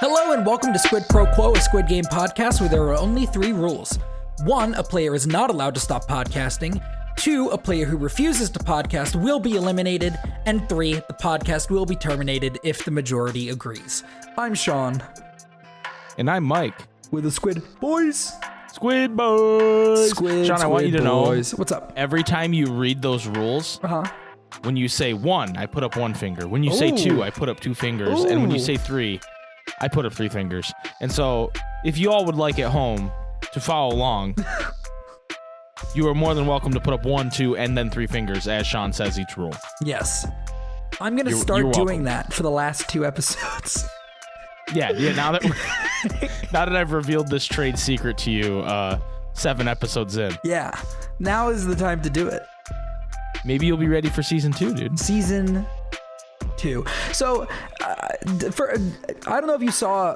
Hello and welcome to Squid Pro Quo, a Squid Game podcast where there are only 3 rules. 1, a player is not allowed to stop podcasting. 2, a player who refuses to podcast will be eliminated. And 3, the podcast will be terminated if the majority agrees. I'm Sean. And I'm Mike. We're the Squid Boys. Squid Boys. Sean, I want you to know, what's up? Every time you read those rules, when you say 1, I put up 1 finger. When you say 2, I put up 2 fingers. And when you say 3, I put up 3 fingers. And so, if you all would like at home to follow along, you are more than welcome to put up 1, 2, and then 3 fingers, as Sean says each rule. Yes. I'm going to start doing that for the last 2 episodes. Yeah, now that I've revealed this trade secret to you 7 episodes in. Yeah, now is the time to do it. Maybe you'll be ready for season 2, dude. Season 2. So, I don't know if you saw,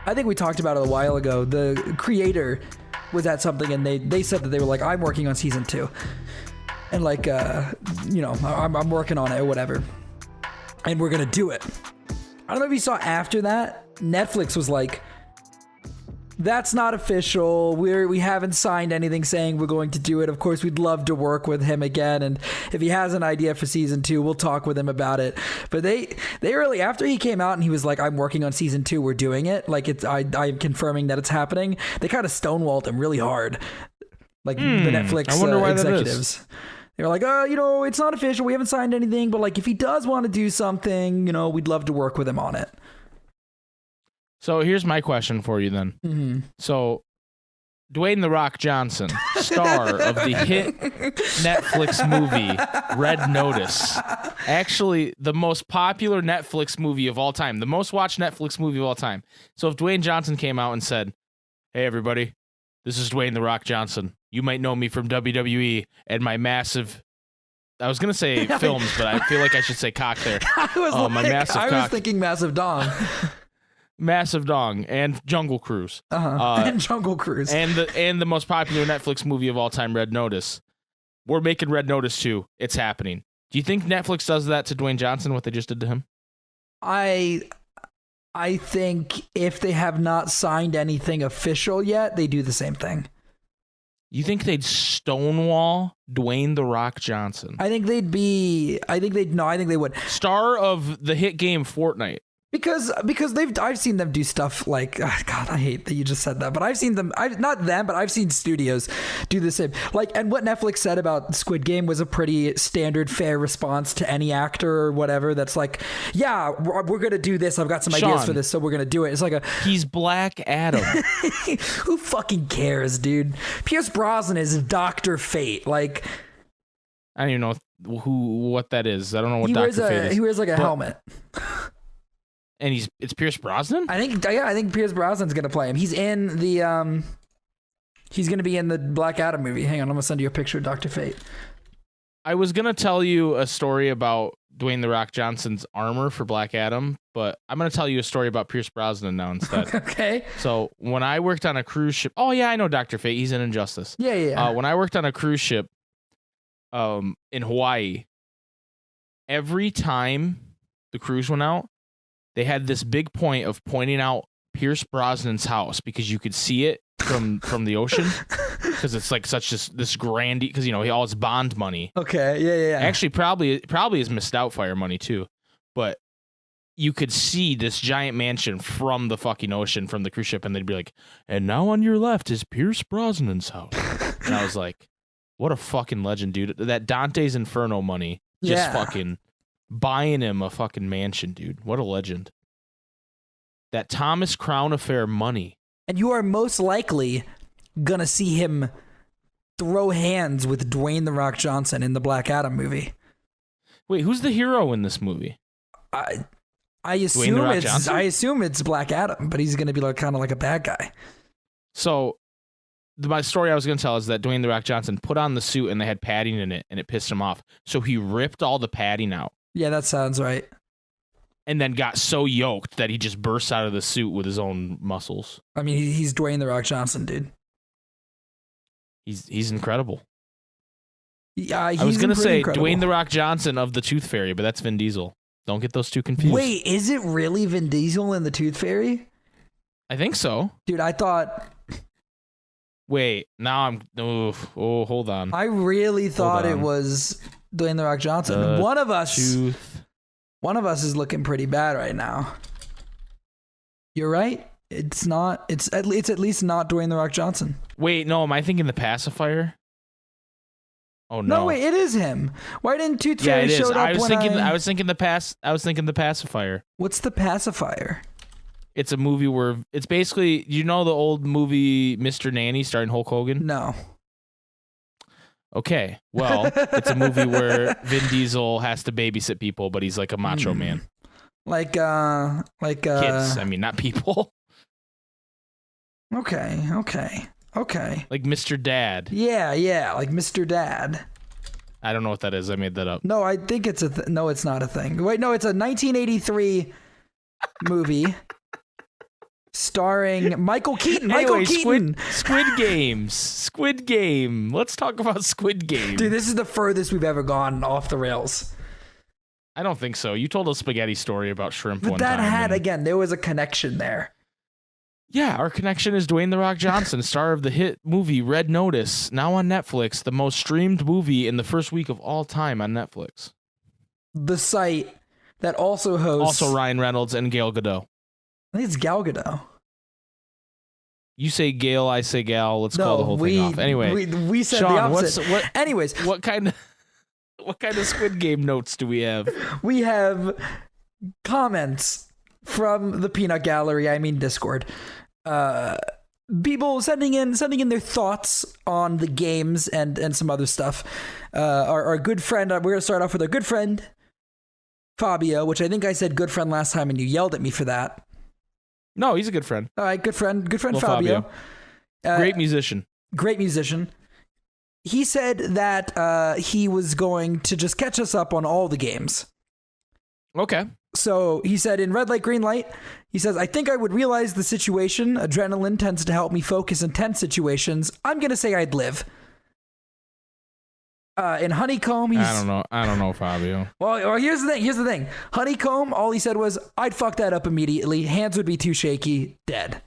I think we talked about it a while ago. The creator was at something and they said that they were like, I'm working on season 2. And like, I'm working on it or whatever. And we're going to do it. I don't know if you saw after that, Netflix was like, that's not official. We haven't signed anything saying we're going to do it. Of course, we'd love to work with him again. And if he has an idea for season 2, we'll talk with him about it. But they really, after he came out and he was like, I'm working on season 2, we're doing it. Like I'm confirming that it's happening. They kind of stonewalled him really hard. Like the Netflix I wonder why executives. They were like, it's not official. We haven't signed anything. But like, if he does want to do something, we'd love to work with him on it. So here's my question for you then. Mm-hmm. So Dwayne "The Rock" Johnson, star of the hit Netflix movie Red Notice, actually the most popular Netflix movie of all time, the most watched Netflix movie of all time. So if Dwayne Johnson came out and said, hey everybody, this is Dwayne "The Rock" Johnson. You might know me from WWE and my massive, I was going to say films, but I feel like I should say cock there. I was thinking massive dong. Massive Dong and Jungle Cruise. And Jungle Cruise. And the most popular Netflix movie of all time, Red Notice. We're making Red Notice 2. It's happening. Do you think Netflix does that to Dwayne Johnson, what they just did to him? I think if they have not signed anything official yet, they do the same thing. You think they'd stonewall Dwayne "The Rock" Johnson? I think they would. Star of the hit game Fortnite. Because I've seen them do stuff like, God, I hate that you just said that, but I've seen them, I've seen studios do the same. Like, and what Netflix said about Squid Game was a pretty standard, fair response to any actor or whatever that's like, yeah, we're going to do this. I've got some ideas for this, so we're going to do it. It's like he's Black Adam. Who fucking cares, dude? Pierce Brosnan is Dr. Fate. Like, I don't even know what that is. I don't know what Dr. Fate is. He wears like a helmet. And it's Pierce Brosnan? I think Pierce Brosnan's gonna play him. He's in the he's gonna be in the Black Adam movie. Hang on, I'm gonna send you a picture of Dr. Fate. I was gonna tell you a story about Dwayne "The Rock" Johnson's armor for Black Adam, but I'm gonna tell you a story about Pierce Brosnan now instead. Okay. So when I worked on a cruise ship, oh yeah, I know Dr. Fate. He's in Injustice. Yeah. When I worked on a cruise ship, in Hawaii, every time the cruise went out, they had this big point of pointing out Pierce Brosnan's house because you could see it from the ocean because it's like such this grand, because he all his bond money. Okay, yeah. Actually, probably his Missed Outfire money too, but you could see this giant mansion from the fucking ocean from the cruise ship, and they'd be like, "And now on your left is Pierce Brosnan's house," and I was like, "What a fucking legend, dude! That Dante's Inferno money just fucking." Buying him a fucking mansion, dude. What a legend. That Thomas Crown Affair money. And you are most likely gonna see him throw hands with Dwayne "The Rock" Johnson in the Black Adam movie. Wait, who's the hero in this movie? I assume it's Black Adam, but he's gonna be like kind of like a bad guy. So my story I was going to tell is that Dwayne "The Rock" Johnson put on the suit and they had padding in it and it pissed him off. So he ripped all the padding out. Yeah, that sounds right. And then got so yoked that he just burst out of the suit with his own muscles. I mean, he's Dwayne "The Rock" Johnson, dude. He's incredible. Yeah, I was going to say incredible. Dwayne "The Rock" Johnson of the Tooth Fairy, but that's Vin Diesel. Don't get those two confused. Wait, is it really Vin Diesel and the Tooth Fairy? I think so. Dude, I thought... Wait, now I'm... Oh, hold on. I really thought it was Dwayne The Rock Johnson. One of us is looking pretty bad right now. You're right. It's not. It's at least not Dwayne The Rock Johnson. Wait, no. Am I thinking the pacifier? Oh no! No, wait. It is him. Why didn't Tooth Fairy show up? I was thinking the pacifier. What's the pacifier? It's a movie where it's basically, you know, the old movie Mr. Nanny starring Hulk Hogan. No. Okay, well, it's a movie where Vin Diesel has to babysit people, but he's like a macho man. Like kids. I mean, not people. Okay. Like Mr. Dad. Yeah, like Mr. Dad. I don't know what that is. I made that up. No, I think it's no, it's not a thing. Wait, no, it's a 1983 movie starring Michael Keaton. Anyway, Keaton. Squid Game. Let's talk about Squid Game. Dude, this is the furthest we've ever gone off the rails. I don't think so. You told a spaghetti story about shrimp but one that time. again, there was a connection there. Yeah, our connection is Dwayne The Rock Johnson, star of the hit movie Red Notice, now on Netflix, the most streamed movie in the first week of all time on Netflix. The site that also hosts... Also Ryan Reynolds and Gal Gadot. I think it's Gal Gadot. You say Gail, I say Gal. Let's call the whole thing off. Anyway, we said Sean, the opposite. Anyways, what kind of Squid Game notes do we have? We have comments from the Peanut Gallery. I mean Discord. People sending in their thoughts on the games and some other stuff. Our good friend. We're gonna start off with our good friend Fabio, which I think I said good friend last time, and you yelled at me for that. No, he's a good friend. All right, good friend Well, Fabio. Great musician. He said that he was going to just catch us up on all the games. Okay. So he said in red light, green light, he says, I think I would realize the situation. Adrenaline tends to help me focus in tense situations. I'm going to say I'd live. In Honeycomb, he's... I don't know, Fabio. Well, here's the thing. Honeycomb, all he said was, I'd fuck that up immediately. Hands would be too shaky. Dead.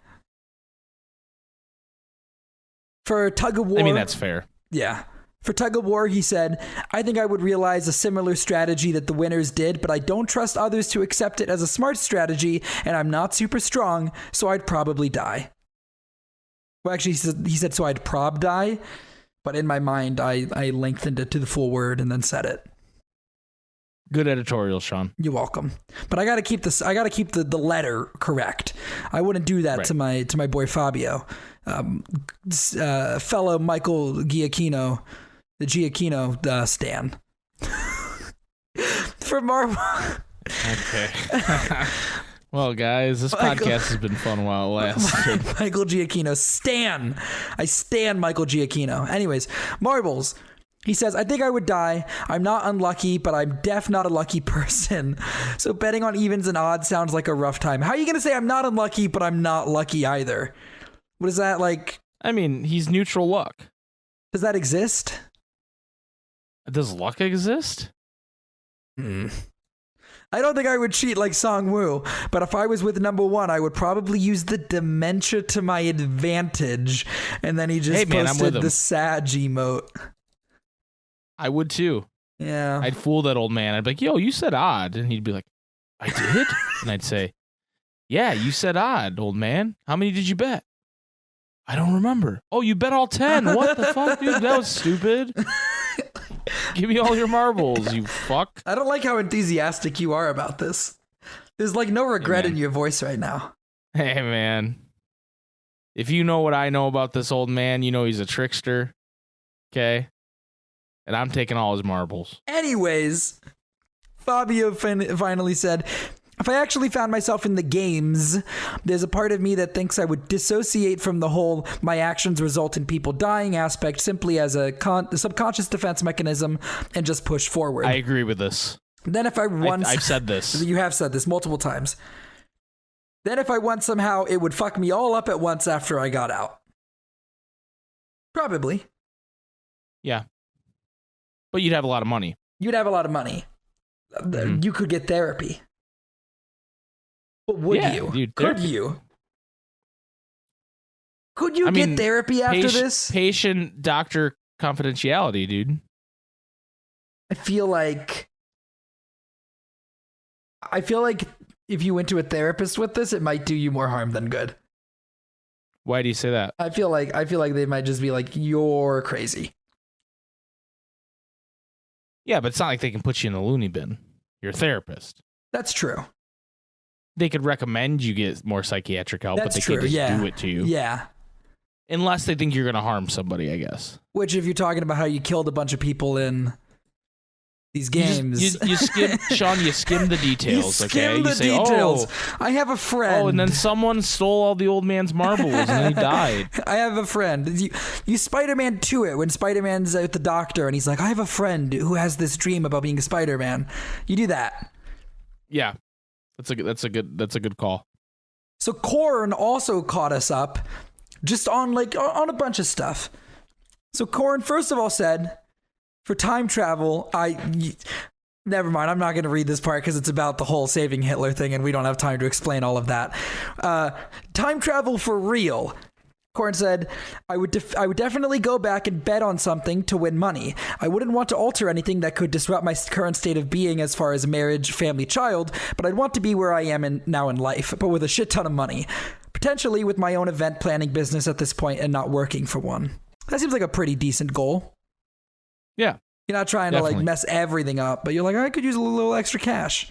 For Tug of War... I mean, that's fair. Yeah. For Tug of War, he said, I think I would realize a similar strategy that the winners did, but I don't trust others to accept it as a smart strategy, and I'm not super strong, so I'd probably die. Well, actually, he said so I'd prob die, but in my mind, I lengthened it to the full word and then said it. Good editorial, Sean. You're welcome. But I gotta keep this. I gotta keep the letter correct. I wouldn't do that to my boy Fabio, fellow Michael Giacchino, the Giacchino stan. For Marvel. Okay. Well, guys, this podcast has been fun while it lasted. Michael Giacchino stan. I stan Michael Giacchino. Anyways, Marbles. He says, I think I would die. I'm not unlucky, but I'm not a lucky person. So betting on evens and odds sounds like a rough time. How are you going to say I'm not unlucky, but I'm not lucky either? What is that like? I mean, he's neutral luck. Does that exist? Does luck exist? I don't think I would cheat like Song Woo, but if I was with number one, I would probably use the dementia to my advantage. And then he just posted the sad emote. I would too. Yeah. I'd fool that old man. I'd be like, yo, you said odd. And he'd be like, I did? And I'd say, yeah, you said odd, old man. How many did you bet? I don't remember. Oh, you bet all 10. What the fuck, dude? That was stupid. Give me all your marbles, you fuck. I don't like how enthusiastic you are about this. There's like no regret in your voice right now. Hey, man. If you know what I know about this old man, you know he's a trickster. Okay? And I'm taking all his marbles. Anyways, Fabio finally said, if I actually found myself in the games, there's a part of me that thinks I would dissociate from the whole my actions result in people dying aspect simply as a subconscious defense mechanism and just push forward. I agree with this. Then if I've said this. You have said this multiple times. Then if I won somehow, it would fuck me all up at once after I got out. Probably. Yeah. But you'd have a lot of money. You'd have a lot of money. you could get therapy. But would you? Dude, could you? Could you get therapy after this? Patient-doctor confidentiality, dude. I feel like if you went to a therapist with this, it might do you more harm than good. Why do you say that? I feel like they might just be like, you're crazy. Yeah, but it's not like they can put you in the loony bin. You're a therapist. That's true. They could recommend you get more psychiatric help, but they can't just do it to you. Yeah. Unless they think you're going to harm somebody, I guess. Which, if you're talking about how you killed a bunch of people in these games, you skim, Sean. You skim the details. You skim the say, details. I have a friend. Oh, and then someone stole all the old man's marbles, and then he died. I have a friend. You Spider-Man to it when Spider-Man's at the doctor, and he's like, "I have a friend who has this dream about being a Spider-Man." You do that. Yeah, that's a good call. So Korn also caught us up, just on a bunch of stuff. So Korn first of all said, for time travel, never mind. I'm not going to read this part because it's about the whole saving Hitler thing, and we don't have time to explain all of that. Time travel for real. Korn said, I would definitely go back and bet on something to win money. I wouldn't want to alter anything that could disrupt my current state of being as far as marriage, family, child, but I'd want to be where I am now in life, but with a shit ton of money. Potentially with my own event planning business at this point and not working for one. That seems like a pretty decent goal. Yeah. You're not trying to mess everything up, but you're like, I could use a little extra cash.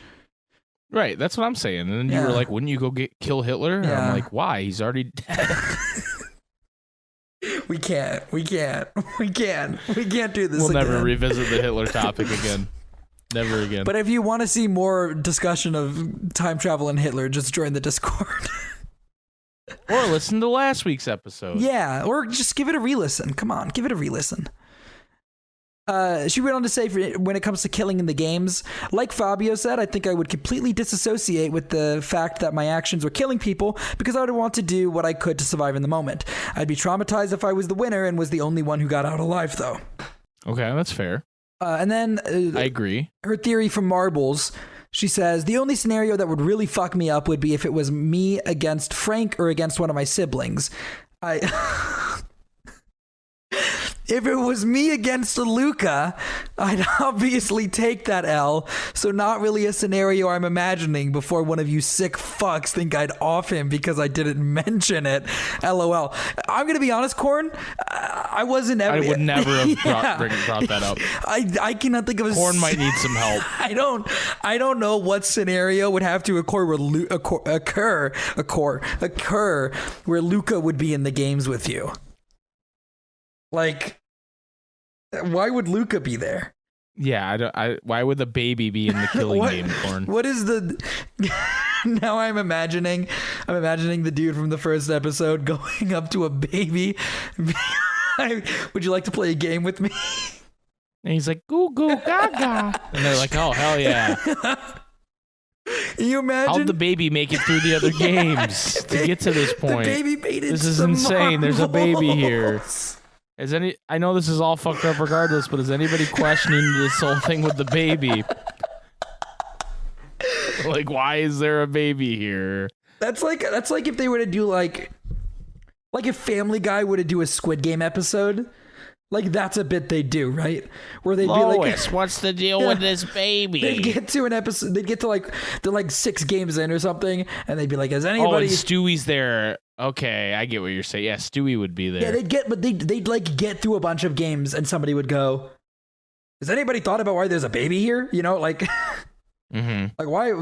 Right. That's what I'm saying. And then you were like, wouldn't you go kill Hitler? Yeah. And I'm like, why? He's already dead. We can't do this We'll again. never revisit the Hitler topic again. Never again. But if you want to see more discussion of time travel and Hitler, just join the Discord. Or listen to last week's episode. Yeah, or just give it a re-listen. Come on, give it a re-listen. She went on to say, when it comes to killing in the games, like Fabio said, I think I would completely disassociate with the fact that my actions were killing people because I would want to do what I could to survive in the moment. I'd be traumatized if I was the winner and was the only one who got out alive, though. Okay, that's fair. And then I agree. Her theory from Marbles, she says, the only scenario that would really fuck me up would be if it was me against Frank or against one of my siblings. If it was me against Luca, I'd obviously take that L, so not really a scenario I'm imagining before one of you sick fucks think I'd off him because I didn't mention it. LOL. I'm going to be honest, Korn, I wasn't ever... I would never have brought that up. I cannot think of a... Korn might need some help. I don't know what scenario would have to occur where Luca would be in the games with you. Like, why would Luca be there? Yeah, why would the baby be in the killing game, Korn? What is the... Now I'm imagining the dude from the first episode going up to a baby. Would you like to play a game with me? And he's like, goo goo gaga. And they're like, oh, hell yeah. Can you imagine? How'd the baby make it through the other games to get to this point? The baby made it. This is insane. There's a baby here. I know this is all fucked up regardless, but is anybody questioning this whole thing with the baby? Like, why is there a baby here? That's like if they were to do like if Family Guy were to do a Squid Game episode. Like, that's a bit they do, right? Where they'd Lois, be like, what's the deal with this baby? They'd get to an episode, they'd get to like 6 games in or something, and they'd be like, is anybody... Oh, and Stewie's there. Okay, I get what you're saying. Yeah, Stewie would be there. Yeah, they'd like get through a bunch of games, and somebody would go, has anybody thought about why there's a baby here? You know, like... Mm-hmm. Like, why...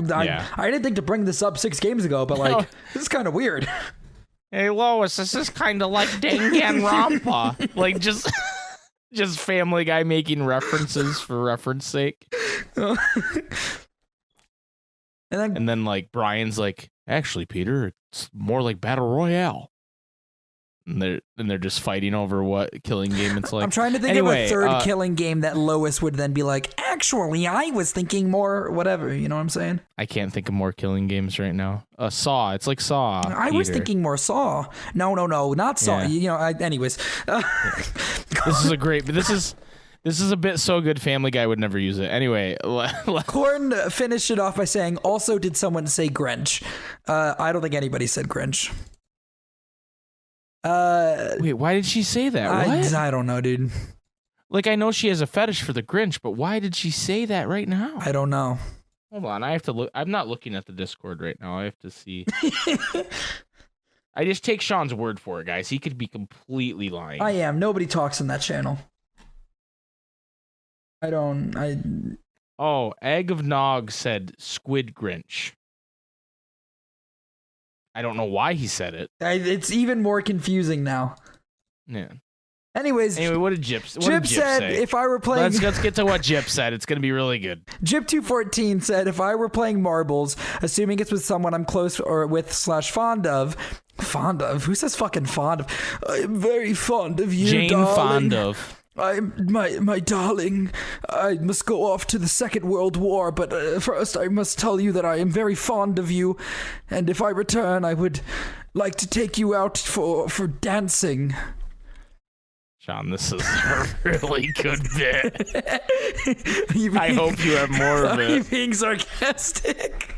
I didn't think to bring this up 6 games ago, but like, this is kind of weird. Hey, Lois, this is kind of like Danganronpa. Like, just Family Guy making references for reference sake. And then like Brian's like, actually, Peter, it's more like Battle Royale. And they're just fighting over what killing game it's like. I'm trying to think of a third killing game that Lois would then be like, actually, I was thinking more whatever. You know what I'm saying? I can't think of more killing games right now. Saw. It's like Saw. I was thinking more Saw. No, not Saw. Yeah. You know. Anyways. This is a great. This This is a bit so good Family Guy would never use it. Anyway. Corn finished it off by saying, also, did someone say Grinch? I don't think anybody said Grinch. Wait, why did she say that? What? I don't know, dude. Like, I know she has a fetish for the Grinch, but why did she say that right now? I don't know. Hold on, I have to look. I'm not looking at the Discord right now. I have to see. I just take Sean's word for it, guys. He could be completely lying. I am. Nobody talks in that channel. Oh, Egg of Nog said Squid Grinch. I don't know why he said it. It's even more confusing now. Yeah. Anyway, what did Jip say? Jip said, if I were playing... Let's get to what Jip said. It's going to be really good. Jip214 said, if I were playing marbles, assuming it's with someone I'm close or with / fond of... Fond of? Who says fucking fond of? I'm very fond of you, Jane darling. Fond of. My darling, I must go off to the Second World War, but first I must tell you that I am very fond of you, and if I return, I would like to take you out for dancing. Sean, this is a really good bit. I hope you have more of it. Are you being sarcastic?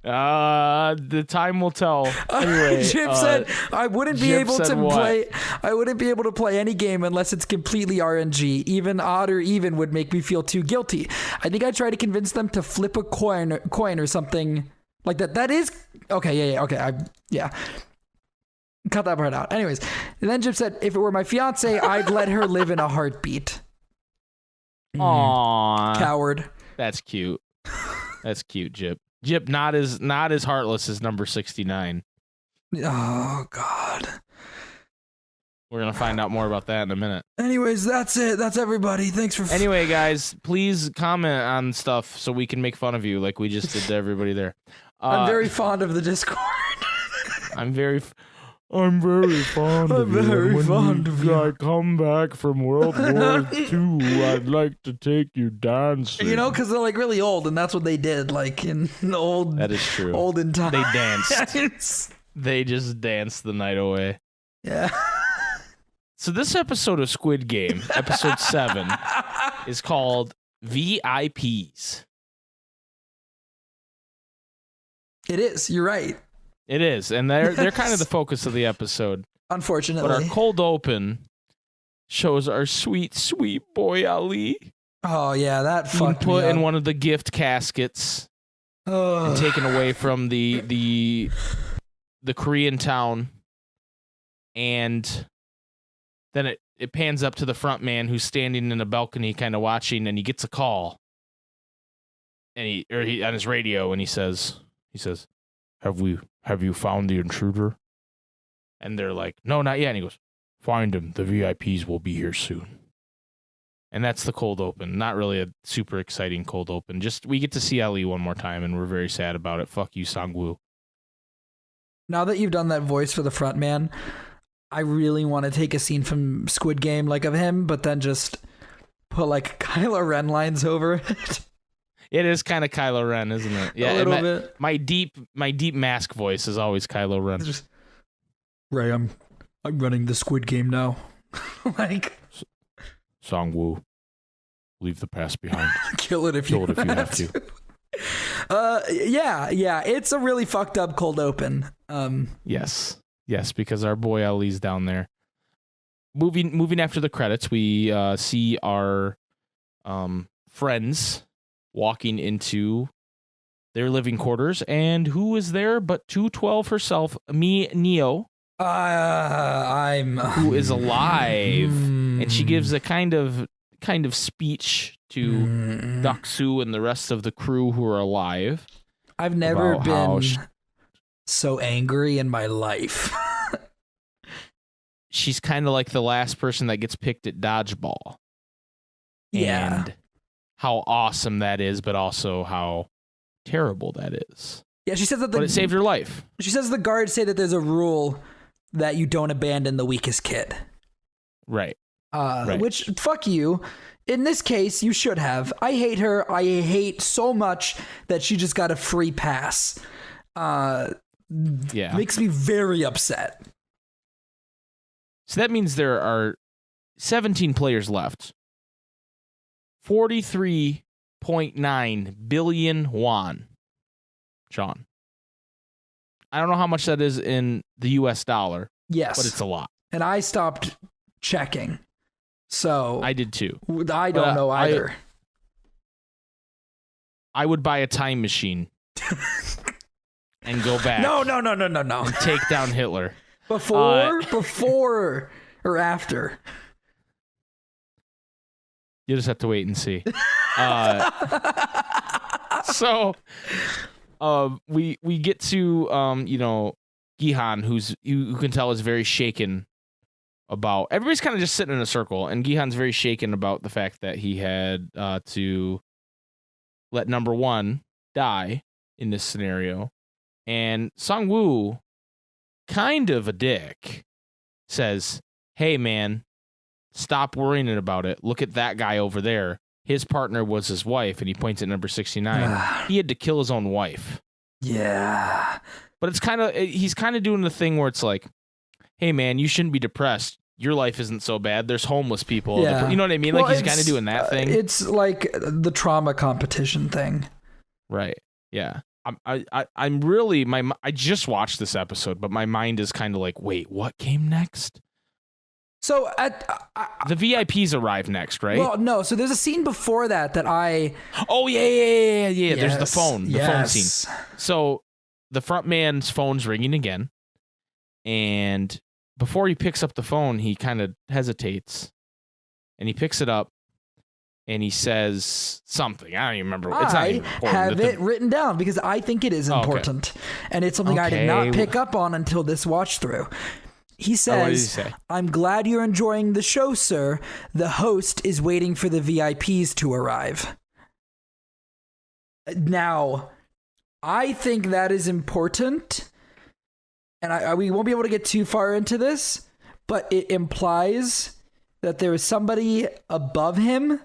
The time will tell. Anyway, Jip said I wouldn't be able to what? I wouldn't be able to play any game unless it's completely RNG. Even odd or even would make me feel too guilty. I think I tried to convince them to flip a coin or something like that. That is okay. Yeah. Okay. Yeah. Cut that part out. Anyways, and then Jip said, if it were my fiance, I'd let her live in a heartbeat. Aww. Coward. That's cute. That's cute, Jip. Jip, not as heartless as number 69. Oh, God. We're going to find out more about that in a minute. Anyways, that's it. That's everybody. Thanks for... Anyway, guys, please comment on stuff so we can make fun of you like we just did to everybody there. I'm very fond of the Discord. I'm very fond of you. When I come back from World War II, I'd like to take you dancing. You know, because they're like really old, and that's what they did, like in the old. That is true. Olden times. They danced. They just danced the night away. Yeah. So this episode of Squid Game, episode 7, is called VIPs. It is. You're right. It is, and they're kind of the focus of the episode. Unfortunately. But our cold open shows our sweet, sweet boy Ali. Oh, yeah, that being fucked put me up. in one of the gift caskets and taken away from the Korean town. And then it pans up to the front man who's standing in a balcony kind of watching, and he gets a call. And he on his radio, and he says, Have you found the intruder? And they're like, no, not yet. And he goes, find him. The VIPs will be here soon. And that's the cold open. Not really a super exciting cold open. Just we get to see Ali one more time, and we're very sad about it. Fuck you, Sang-woo. Now that you've done that voice for the front man, I really want to take a scene from Squid Game, like of him, but then just put like Kylo Ren lines over it. It is kind of Kylo Ren, isn't it? Yeah, a little bit. My deep mask voice is always Kylo Ren. Just, Ray, I'm running the Squid Game now. Like Sang-woo, leave the past behind. Kill it if you have to. Yeah, it's a really fucked up cold open. Yes, because our boy Ali's down there. Moving after the credits, we see our friends walking into their living quarters, and who is there but 212 herself, Neo, who is alive, and she gives a kind of speech to Daksu and the rest of the crew who are alive. I've never been so angry in my life. She's kind of like the last person that gets picked at dodgeball. Yeah. And how awesome that is, but also how terrible that is. Yeah, she says that but it saved her life. She says the guards say that there's a rule that you don't abandon the weakest kid. Right. Which, fuck you. In this case, you should have. I hate her. I hate so much that she just got a free pass. Makes me very upset. So that means there are 17 players left. 43.9 billion won. Sean. I don't know how much that is in the US dollar. Yes. But it's a lot. And I stopped checking. So I did too. I don't know either. I would buy a time machine and go back. No. And take down Hitler. Before or after? You just have to wait and see. So we get to Gihan, who can tell is very shaken about. Everybody's kind of just sitting in a circle, and Gihan's very shaken about the fact that he had to let number one die in this scenario. And Song-woo, kind of a dick, says, "Hey man, stop worrying about it. Look at that guy over there. His partner was his wife," and he points at number 69. He had to kill his own wife. Yeah. But he's kind of doing the thing where it's like, "Hey man, you shouldn't be depressed. Your life isn't so bad. There's homeless people." Yeah. You know what I mean? Like, he's kind of doing that thing. It's like the trauma competition thing. Right. Yeah. I'm really, I just watched this episode, but my mind is kind of like, wait, what came next? So the VIPs arrive next, right? Well, no. So there's a scene before that I. Oh yeah. Yes, There's the phone scene. So the front man's phone's ringing again, and before he picks up the phone, he kind of hesitates, and he picks it up, and he says something. I don't even remember. It's not even important. I have it written down because I think it is important, and it's something I did not pick up on until this watch through. He says, what did he say? "I'm glad you're enjoying the show, sir. The host is waiting for the VIPs to arrive." Now, I think that is important, and we won't be able to get too far into this, but it implies that there is somebody above him,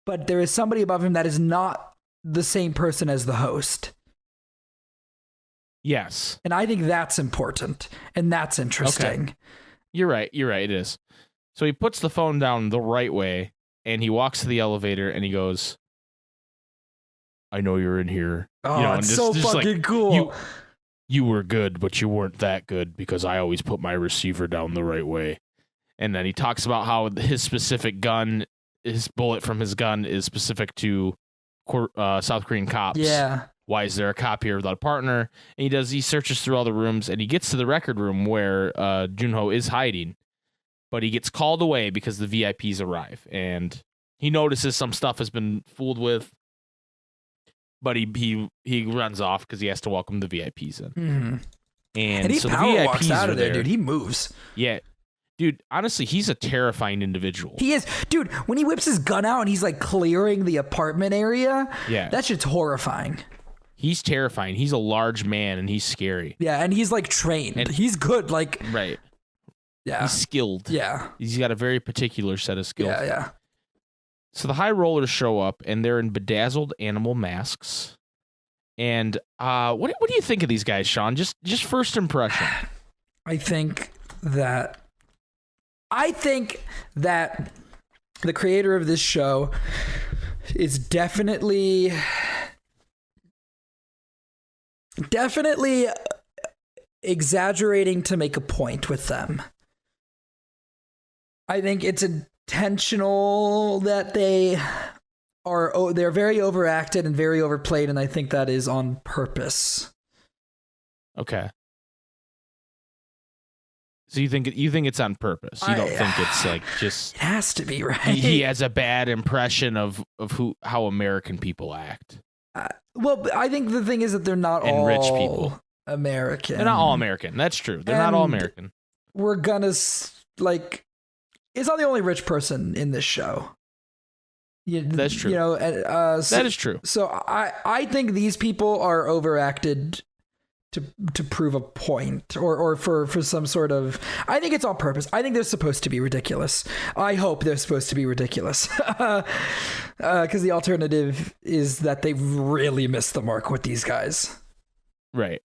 but there is somebody above him that is not the same person as the host. Yes. And I think that's important, and that's interesting. Okay. You're right. It is. So he puts the phone down the right way, and he walks to the elevator, and he goes, "I know you're in here." Oh, it's so fucking cool. You were good, but you weren't that good because I always put my receiver down the right way. And then he talks about how his specific gun, his bullet from his gun is specific to South Korean cops. Yeah. Why is there a cop here without a partner? And he searches through all the rooms, and he gets to the record room where Junho is hiding, but he gets called away because the VIPs arrive, and he notices some stuff has been fooled with, but he runs off because he has to welcome the VIPs in. Mm-hmm. And he so power the VIPs walks out of there, there, dude. He moves. Yeah. Dude, honestly, he's a terrifying individual. He is. Dude, when he whips his gun out and he's like clearing the apartment area, that shit's horrifying. He's terrifying. He's a large man, and he's scary. Yeah, and he's like trained. And he's good. Like, right. Yeah. He's skilled. Yeah. He's got a very particular set of skills. Yeah. So the high rollers show up, and they're in bedazzled animal masks. And what do you think of these guys, Sean? Just first impression. I think that the creator of this show is definitely exaggerating to make a point with them. I think it's intentional that they're very overacted and very overplayed, and I think that is on purpose. Okay. So you think it's on purpose? You don't think it's like just? It has to be, right? He has a bad impression of how American people act. Well, I think the thing is that they're not all rich people. American. They're not all American. That's true. They're not all American. We're gonna it's not the only rich person in this show. That's true. That is true. So I think these people are overacted to prove a point or for some sort of. I think it's on purpose. I think they're supposed to be ridiculous. I hope they're supposed to be ridiculous, because the alternative is that they really missed the mark with these guys. Right.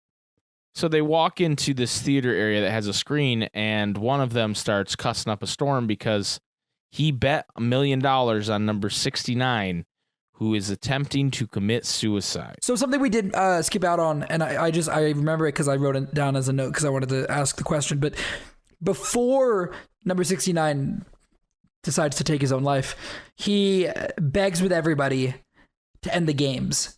So they walk into this theater area that has a screen, and one of them starts cussing up a storm because he bet $1 million on number 69, who is attempting to commit suicide. So something we did skip out on, and I remember it because I wrote it down as a note because I wanted to ask the question. But before number 69 decides to take his own life, he begs with everybody to end the games.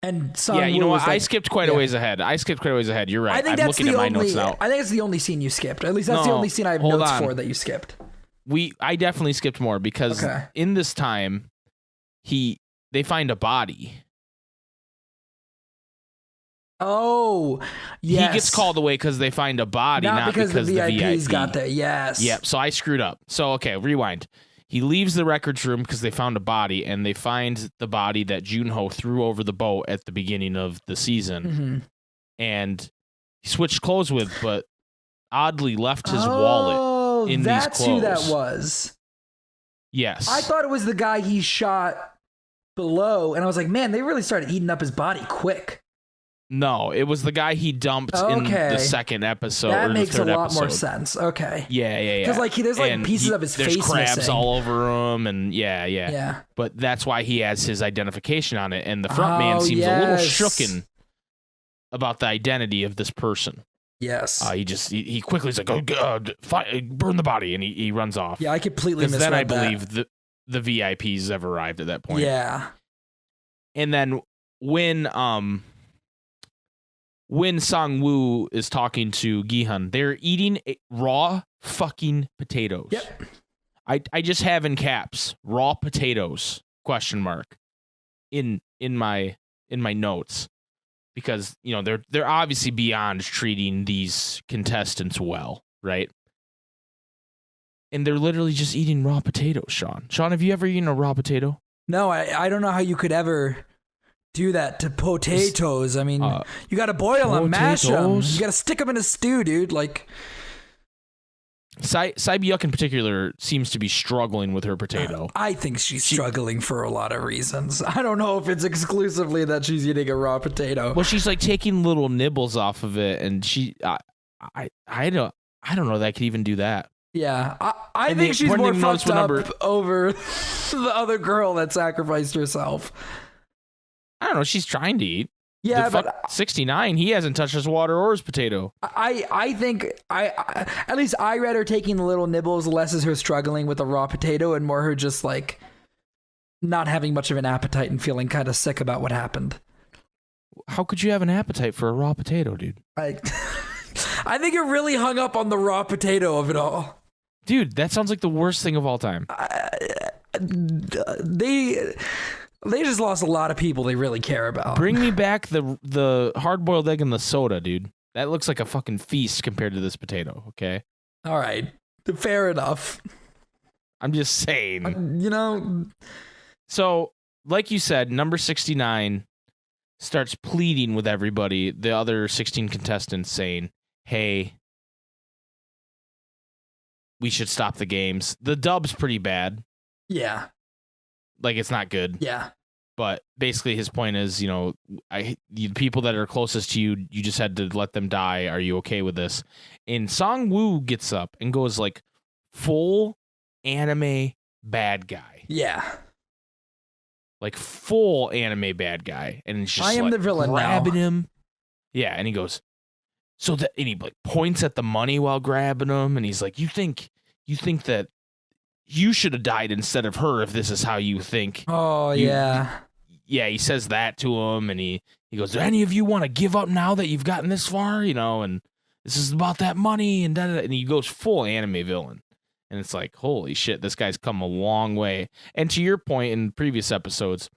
And you know what? I skipped quite a ways ahead. You're right. I think I'm that's looking at my notes now. I think it's the only scene you skipped. At least that's the only scene I have notes for that you skipped. I definitely skipped more because in this time, they find a body. Oh, yes. He gets called away because they find a body, not because the VIPs got there. Yes. Yep. So I screwed up. So okay, rewind. He leaves the records room because they found a body, and they find the body that Junho threw over the boat at the beginning of the season, and he switched clothes with, but oddly left his wallet in these clothes. That's who that was. Yes. I thought it was the guy he shot below, and I was like, man, they really started eating up his body quick. No, it was the guy he dumped in the second episode. That or makes the third a lot episode. more sense. Okay. Yeah. Because there's pieces of his face There's crabs missing. all over him, and yeah. But that's why he has his identification on it, and the front man seems a little shooken about the identity of this person. Yes. He quickly is like, oh God, burn the body, and he runs off. Yeah, I completely misread then I believe the VIPs have arrived at that point. Yeah. And then when Sang-woo is talking to Gi-hun, they're eating raw fucking potatoes. Yep. I just have in caps raw potatoes ? In my notes, because they're obviously beyond treating these contestants well, right? And they're literally just eating raw potatoes. Sean, have you ever eaten a raw potato? No, I don't know how you could ever do that to potatoes. I mean, you got to boil them, mash them. You got to stick them in a stew, dude. Like, Sae-byuk in particular seems to be struggling with her potato. I think she's struggling for a lot of reasons. I don't know if it's exclusively that she's eating a raw potato. Well, she's like taking little nibbles off of it, and I don't know that I could even do that. Yeah, I think she's more fucked up over the other girl that sacrificed herself. I don't know. She's trying to eat. Yeah, but 69, he hasn't touched his water or his potato. I think at least I read her taking the little nibbles less as her struggling with the raw potato and more her just like not having much of an appetite and feeling kind of sick about what happened. How could you have an appetite for a raw potato, dude? I think you're really hung up on the raw potato of it all. Dude, that sounds like the worst thing of all time. They just lost a lot of people they really care about. Bring me back the hard-boiled egg and the soda, dude. That looks like a fucking feast compared to this potato, okay? All right. Fair enough. I'm just saying. So, like you said, number 69 starts pleading with everybody, the other 16 contestants, saying, hey, we should stop the games. The dub's pretty bad. Yeah. Like, it's not good. Yeah. But basically his point is, the people that are closest to you, you just had to let them die. Are you okay with this? And Sang-woo gets up and goes like full anime bad guy. Yeah. Like full anime bad guy. And it's just I am the villain grabbing now. him. Yeah. And he goes, and he like points at the money while grabbing him. And he's like, you think that you should have died instead of her if this is how you think. Oh, yeah. Yeah, he says that to him, and he goes, do any of you want to give up now that you've gotten this far? And this is about that money, and da-da-da. And he goes full anime villain. And it's like, holy shit, this guy's come a long way. And to your point in previous episodes,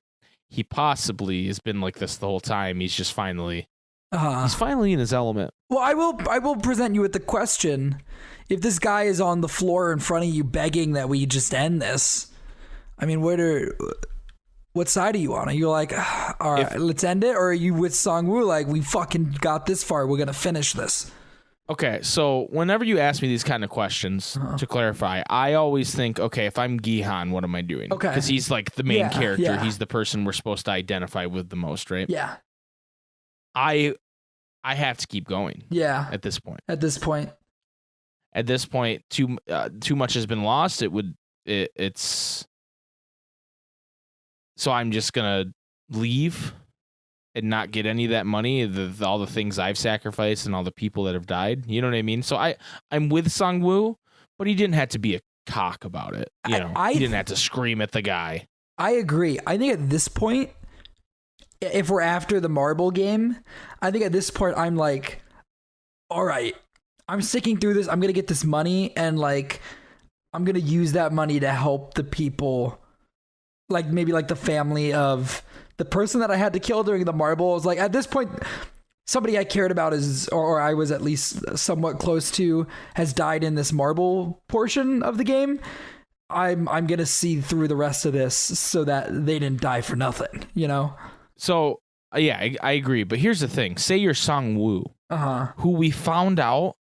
he possibly has been like this the whole time. He's just finally... He's finally in his element. Well, I will present you with the question. If this guy is on the floor in front of you begging that we just end this, I mean, what side are you on? Are you like, all right, let's end it? Or are you with Sang-woo like, we fucking got this far, we're going to finish this? Okay, so whenever you ask me these kind of questions, to clarify, I always think, okay, if I'm Gi-hun, what am I doing? Okay. Because he's like the main character. Yeah. He's the person we're supposed to identify with the most, right? Yeah. I have to keep going. Yeah. At this point. at this point too much has been lost. It's so I'm just gonna leave and not get any of that money, all the things I've sacrificed and all the people that have died. You know what I mean? So I'm with Sang-woo, but he didn't have to be a cock about it. You know, he didn't have to scream at the guy. I agree. I think at this point, if we're after the marble game, I think at this point I'm like, all right, I'm sticking through this. I'm going to get this money, and like, I'm going to use that money to help the people, like maybe like the family of the person that I had to kill during the marbles. Like at this point, somebody I cared about or I was at least somewhat close to, has died in this marble portion of the game. I'm going to see through the rest of this so that they didn't die for nothing, you know? So yeah, I agree. But here's the thing. Say you're Sang-woo, who we found out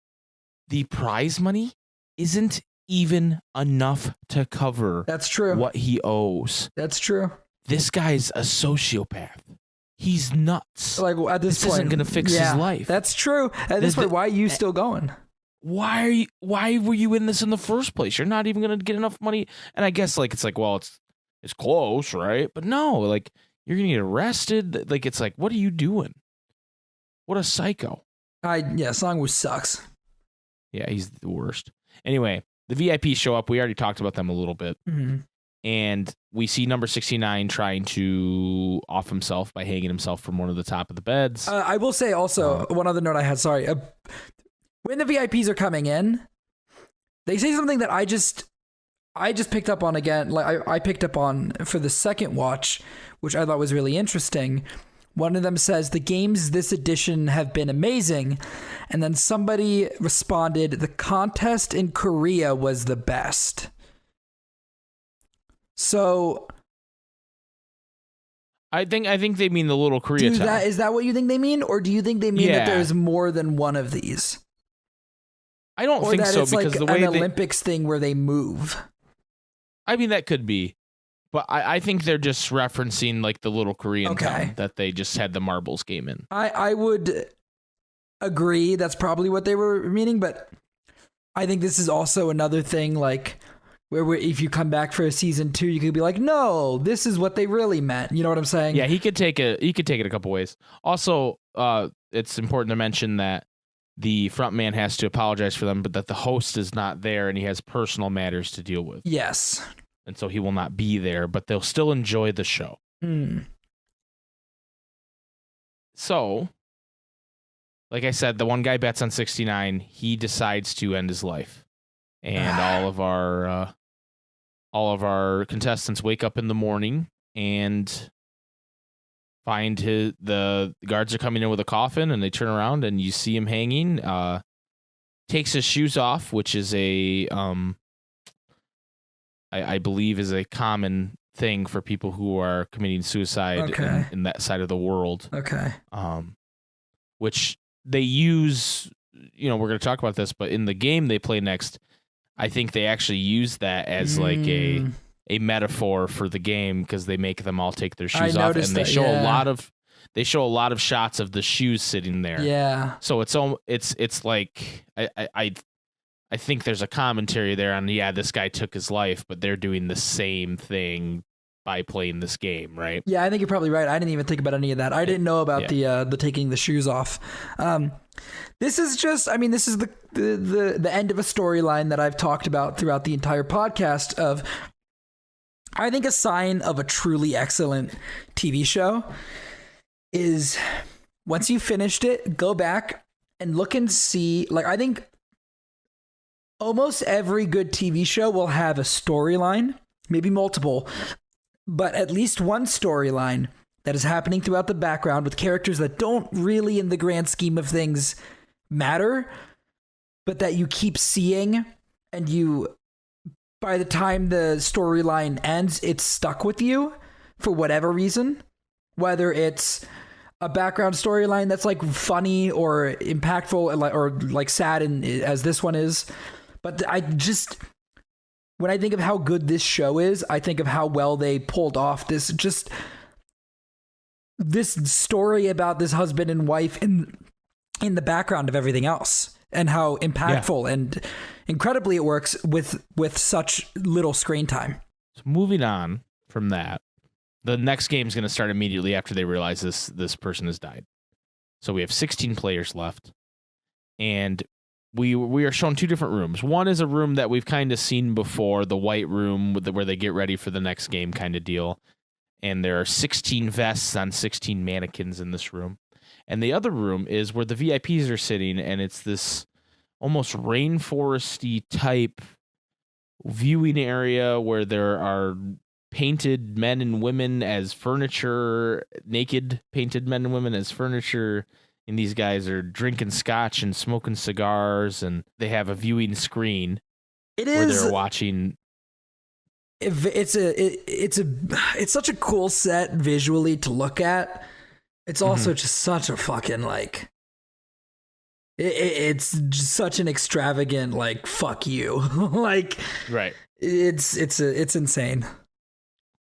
the prize money isn't even enough to cover That's true. what he owes. That's true. This guy's a sociopath. He's nuts. Like at this point, isn't going to fix his life. That's true. At this point, why are you still going? Why were you in this in the first place? You're not even going to get enough money. And I guess like it's like, well, it's close, right? But no, like you're going to get arrested. Like it's like, what are you doing? What a psycho. Sang-woo sucks. Yeah, he's the worst. Anyway, the VIPs show up. We already talked about them a little bit. Mm-hmm. And we see number 69 trying to off himself by hanging himself from one of the top of the beds. I will say also, one other note I had, sorry. When the VIPs are coming in, they say something that I just picked up on again. Like I picked up on for the second watch, which I thought was really interesting. One of them says, the games this edition have been amazing. And then somebody responded, the contest in Korea was the best. So I think they mean the little Korea town. Is that what you think they mean? Or do you think they mean that there's more than one of these? I don't think so, because like the way an Olympics thing where they move. I mean, that could be. But I think they're just referencing like the little Korean town that they just had the marbles game in. I would agree that's probably what they were meaning, but I think this is also another thing like where if you come back for a season 2, you could be like, no, this is what they really meant. You know what I'm saying? Yeah, he could take it a couple ways. Also, it's important to mention that the front man has to apologize for them, but that the host is not there and he has personal matters to deal with. Yes. And so he will not be there, but they'll still enjoy the show. So, like I said, the one guy bets on 69. He decides to end his life. And all of our contestants wake up in the morning and find the guards are coming in with a coffin, and they turn around and you see him hanging. Takes his shoes off, which is I believe is a common thing for people who are committing suicide in that side of the world. Okay. Which they use, we're going to talk about this, but in the game they play next, I think they actually use that as like a metaphor for the game, because they make them all take their shoes off, and they show a lot of shots of the shoes sitting there. Yeah. So it's like I think there's a commentary there on, this guy took his life, but they're doing the same thing by playing this game, right? Yeah, I think you're probably right. I didn't even think about any of that. I didn't know about the taking the shoes off. This is just, this is the end of a storyline that I've talked about throughout the entire podcast of, I think a sign of a truly excellent TV show is once you finished it, go back and look and see, like, I think almost every good TV show will have a storyline, maybe multiple, but at least one storyline that is happening throughout the background with characters that don't really, in the grand scheme of things, matter, but that you keep seeing, and by the time the storyline ends, it's stuck with you for whatever reason, whether it's a background storyline that's like funny or impactful or like sad, as this one is. But when I think of how good this show is, I think of how well they pulled off this story about this husband and wife in the background of everything else, and how impactful and incredibly it works with such little screen time. So moving on from that, the next game is going to start immediately after they realize this person has died. So we have 16 players left, and we are shown two different rooms. One is a room that we've kind of seen before, the white room where they get ready for the next game kind of deal. And there are 16 vests on 16 mannequins in this room. And the other room is where the VIPs are sitting, and it's this almost rainforesty type viewing area where there are painted men and women as furniture, naked painted men and women as furniture, and these guys are drinking scotch and smoking cigars, and they have a viewing screen where they're watching. It's such a cool set visually to look at. It's also just such a fucking like. It's just such an extravagant like fuck you like right. It's insane.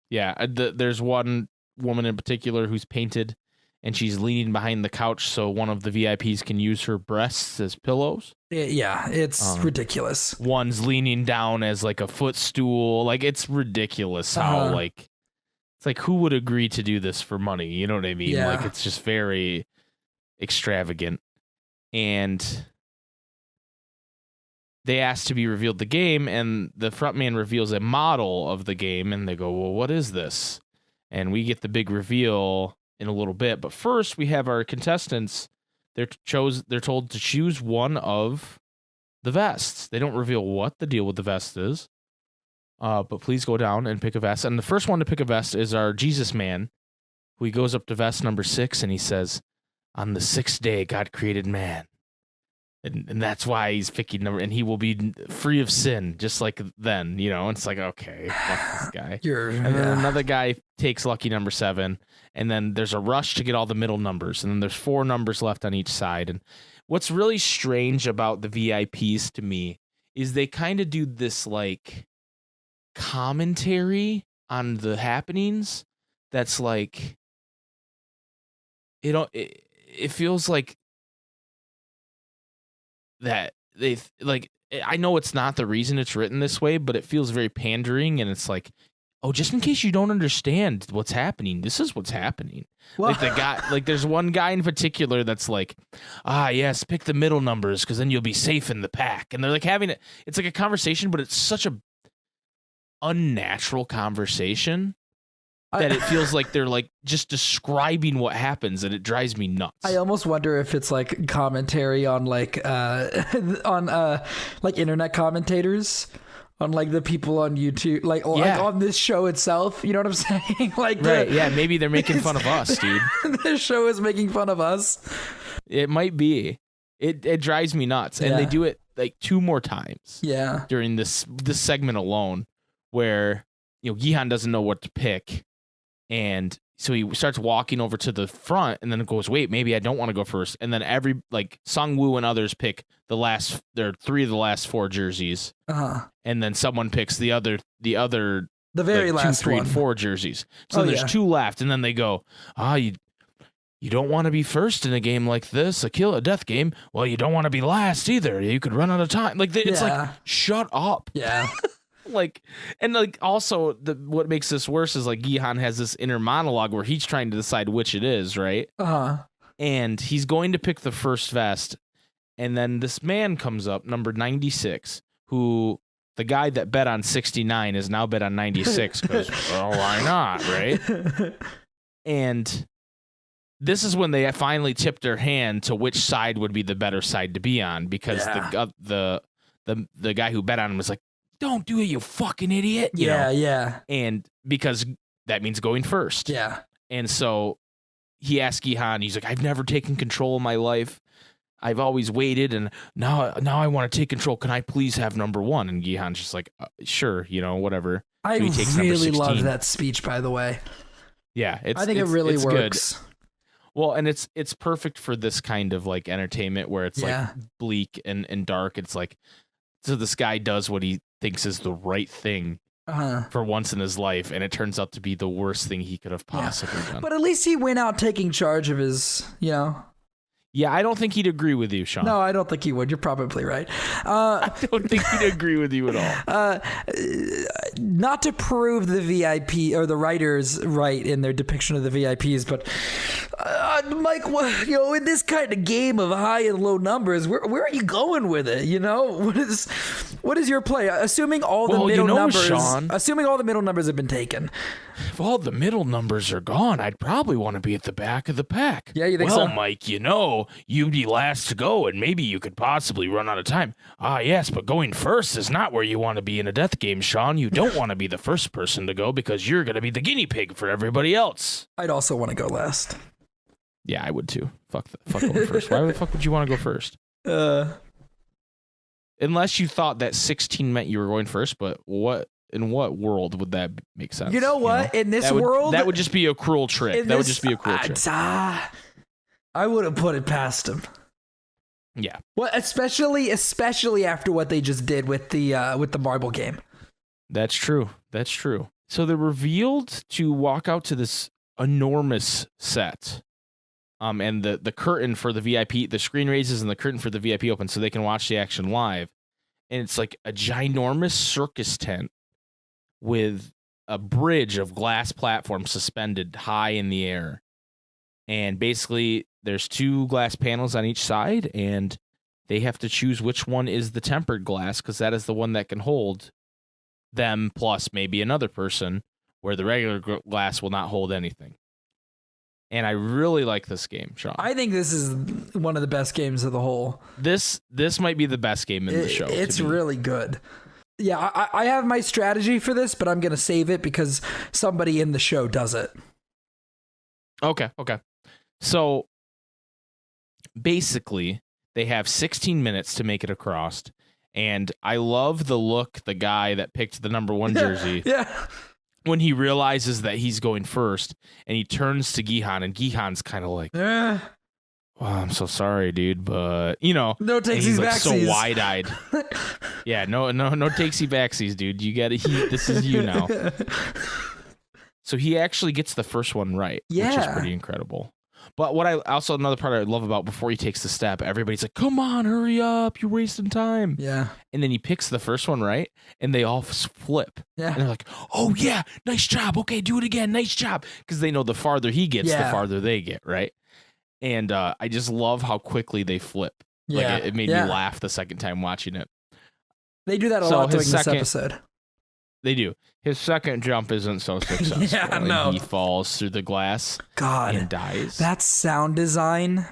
Yeah, there's one woman in particular who's painted, and she's leaning behind the couch so one of the VIPs can use her breasts as pillows. Yeah, it's ridiculous. One's leaning down as like a footstool. Like, it's ridiculous how like it's like, who would agree to do this for money? You know what I mean? Yeah. Like, it's just very extravagant. And they asked to be revealed the game, and the frontman reveals a model of the game, and they go, well, what is this? And we get the big reveal in a little bit. But first, we have our contestants. They're told to choose one of the vests. They don't reveal what the deal with the vest is. But please go down and pick a vest. And the first one to pick a vest is our Jesus man, who he goes up to vest number 6, and he says, on the 6th day, God created man. And that's why he's picking number, and he will be free of sin, just like then, you know. It's like, okay, fuck this guy. And then another guy takes lucky number 7, and then there's a rush to get all the middle numbers, and then there's 4 numbers left on each side. And what's really strange about the VIPs to me is they kind of do this like commentary on the happenings. That's like, it feels like that they like, I know it's not the reason it's written this way, but it feels very pandering, and it's like, oh, just in case you don't understand what's happening, this is what's happening. Like the guy, like there's one guy in particular that's like, yes, pick the middle numbers because then you'll be safe in the pack. And they're like having it's like a conversation, but it's such a unnatural conversation that it feels like they're like just describing what happens, and it drives me nuts. I almost wonder if it's like commentary on like like internet commentators, on like the people on YouTube, like on this show itself. You know what I'm saying? Like, right? Yeah, maybe they're making fun of us, dude. This show is making fun of us. It might be. It drives me nuts, and they do it like 2 more times. Yeah. During this segment alone, where Gihan doesn't know what to pick. And so he starts walking over to the front, and then it goes, wait, maybe I don't want to go first. And then Sungwoo and others pick there are 3 of the last 4 jerseys. And then someone picks the very last 2, 3, and 4 jerseys. So there's 2 left, and then they go, you don't want to be first in a game like this, a death game. Well, you don't want to be last either. You could run out of time. Like, it's like, shut up. Yeah. Also what makes this worse is like Gihan has this inner monologue where he's trying to decide which it is, right? And he's going to pick the first vest, and then this man comes up, number 96, who the guy that bet on 69 is now bet on 96 because why not, right? And this is when they finally tipped their hand to which side would be the better side to be on, because the guy who bet on him was like, don't do it, you fucking idiot. You know? Yeah. And because that means going first. Yeah. And so he asked Gihan, he's like, I've never taken control of my life. I've always waited, and now I want to take control. Can I please have number 1? And Gihan's just like, sure, whatever. I really love that speech, by the way. Yeah. I think it really works. Good. Well, and it's perfect for this kind of like entertainment where it's like bleak and dark. It's like, so this guy does what he thinks is the right thing for once in his life, and it turns out to be the worst thing he could have possibly done. But at least he went out taking charge of his, Yeah, I don't think he'd agree with you, Sean. No, I don't think he would. You're probably right. I don't think he'd agree with you at all. Not to prove the VIP or the writers right in their depiction of the VIPs, but Mike, in this kind of game of high and low numbers, where are you going with it? What is your play? Assuming all the middle numbers, Sean, assuming all the middle numbers have been taken. If all the middle numbers are gone, I'd probably want to be at the back of the pack. Yeah, you think so? Well, Mike, you'd be last to go, and maybe you could possibly run out of time. Ah, yes, but going first is not where you want to be in a death game, Sean. You don't want to be the first person to go because you're going to be the guinea pig for everybody else. I'd also want to go last. Yeah, I would too. Fuck going first. Why the fuck would you want to go first? Unless you thought that 16 meant you were going first, but in what world would that make sense? You know what? In this world, that would just be a cruel trick. That would just be a cruel trick. I would have put it past him. Yeah. Well, especially after what they just did with the marble game. That's true. So they're revealed to walk out to this enormous set. And the curtain for the VIP, the screen raises and the curtain for the VIP opens so they can watch the action live. And it's like a ginormous circus tent with a bridge of glass platforms suspended high in the air. And basically there's 2 glass panels on each side, and they have to choose which one is the tempered glass, because that is the one that can hold them plus maybe another person, where the regular glass will not hold anything. And I really like this game, Sean. I think this is one of the best games of the whole. This might be the best game in the show. It's really good. Yeah, I have my strategy for this, but I'm going to save it because somebody in the show does it. Okay. So basically, they have 16 minutes to make it across. And I love the look, the guy that picked the number 1 jersey. Yeah. When he realizes that he's going first, and he turns to Gihan, and Gihan's kind of like, well, I'm so sorry, dude, but no takesies like backsies. So wide-eyed. Yeah, no takesy backsies, dude. You got to this is you now. So he actually gets the first one right, which is pretty incredible. But what another part I love about before he takes the step, everybody's like, come on, hurry up, you're wasting time. Yeah. And then he picks the first one right, and they all flip. Yeah. And they're like, oh, yeah, nice job. Okay, do it again. Nice job. Because they know the farther he gets, the farther they get, right? And I just love how quickly they flip. Yeah. Like, it made me laugh the second time watching it. They do that a lot during this episode. They do. His second jump isn't so successful. Yeah, no. He falls through the glass and dies. That sound design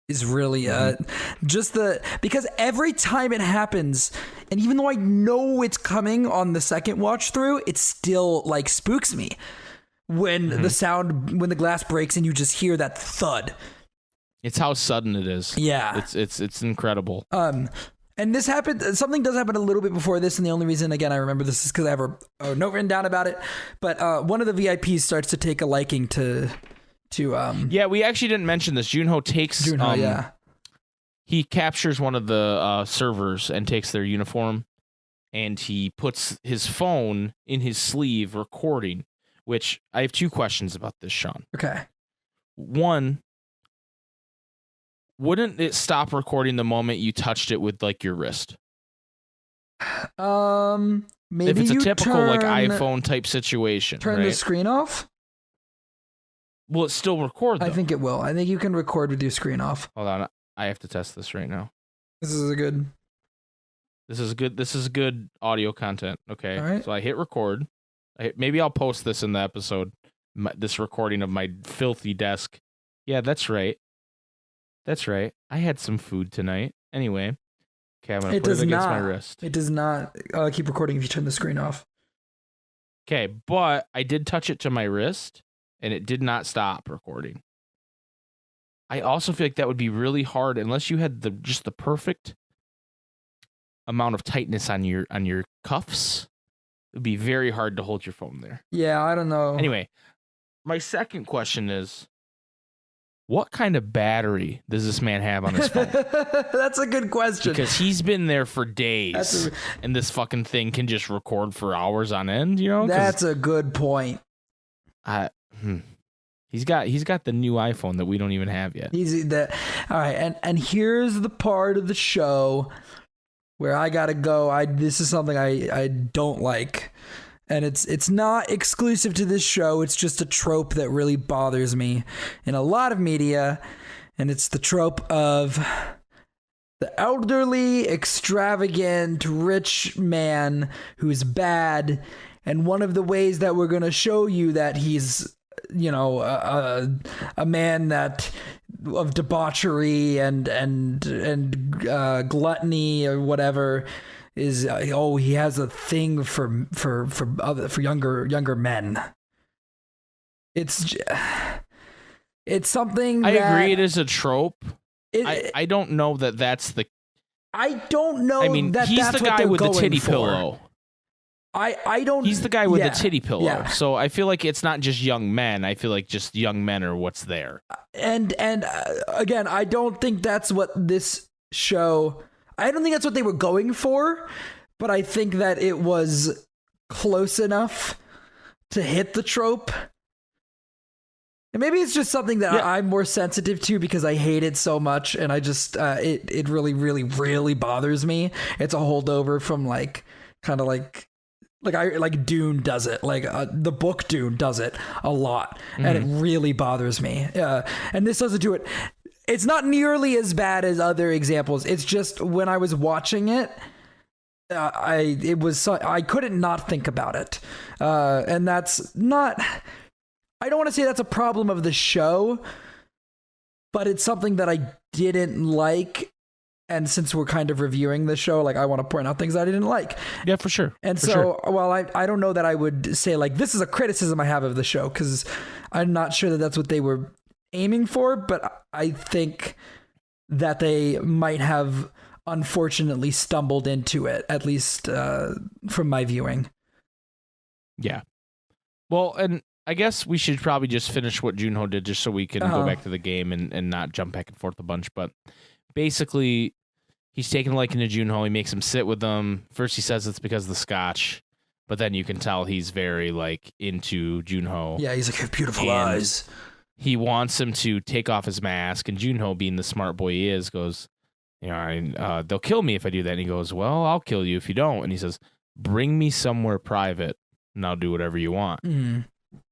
is really because every time it happens, and even though I know it's coming on the second watch through, it still like spooks me when when the glass breaks and you just hear that thud. It's how sudden it is. Yeah. It's incredible. And this happened, something does happen a little bit before this, and the only reason, again, I remember this is because I have a note written down about it, but one of the VIPs starts to take a liking to Yeah, we actually didn't mention this. Junho takes... He captures one of the servers and takes their uniform, and he puts his phone in his sleeve recording, which I have 2 questions about this, Sean. Okay. One... Wouldn't it stop recording the moment you touched it with like your wrist? Maybe if it's a typical like iPhone type situation. Turn the screen off? Will it still record though? I think it will. I think you can record with your screen off. Hold on. I have to test this right now. This is good audio content. Okay. All right. So I hit record. Maybe I'll post this in the episode. This recording of my filthy desk. Yeah, that's right. I had some food tonight. Anyway, okay, I'm going to put it against my wrist. It does not keep recording if you turn the screen off. Okay, but I did touch it to my wrist, and it did not stop recording. I also feel like that would be really hard unless you had just the perfect amount of tightness on your cuffs. It would be very hard to hold your phone there. Yeah, I don't know. Anyway, my second question is, what kind of battery does this man have on his phone? That's a good question. Because he's been there for days, and this fucking thing can just record for hours on end, you know? That's a good point. Yeah, He's got the new iPhone that we don't even have yet. All right, and here's the part of the show where I gotta go. This is something I don't like, and it's not exclusive to this show. It's just a trope that really bothers me in a lot of media, and it's the trope of the elderly, extravagant, rich man who's bad. And one of the ways that we're going to show you that he's, a man that of debauchery and gluttony or whatever is, he has a thing for younger men. It's something I that, agree it is a trope. I don't know that that's the... I don't know. I mean, that he's that's the what guy they're with the going titty for. pillow. I don't... He's the guy with the titty pillow. Yeah. So I feel like it's not just young men. I feel like just young men are what's there. And again, I don't think that's what this show... I don't think that's what they were going for, but I think that it was close enough to hit the trope. And maybe it's just something that I'm more sensitive to because I hate it so much, and I just it really, really, really bothers me. It's a holdover from Dune does it, the book Dune does it a lot, and it really bothers me. And this doesn't do it. It's not nearly as bad as other examples. It's just when I was watching it, I couldn't not think about it, and that's not. I don't want to say that's a problem of the show, but it's something that I didn't like. And since we're kind of reviewing the show, I want to point out things I didn't like. Yeah, for sure. And while I don't know that I would say this is a criticism I have of the show, because I'm not sure that that's what they were aiming for, but I think that they might have unfortunately stumbled into it, at least from my viewing. Yeah. Well, and I guess we should probably just finish what Junho did just so we can go back to the game and not jump back and forth a bunch. But basically, he's taking a liking to Junho. He makes him sit with them. First, he says it's because of the scotch, but then you can tell he's very into Junho. Yeah, he's like, you have beautiful eyes. He wants him to take off his mask, and Junho, being the smart boy he is, goes, they'll kill me if I do that. And he goes, well, I'll kill you if you don't. And he says, bring me somewhere private, and I'll do whatever you want. Mm.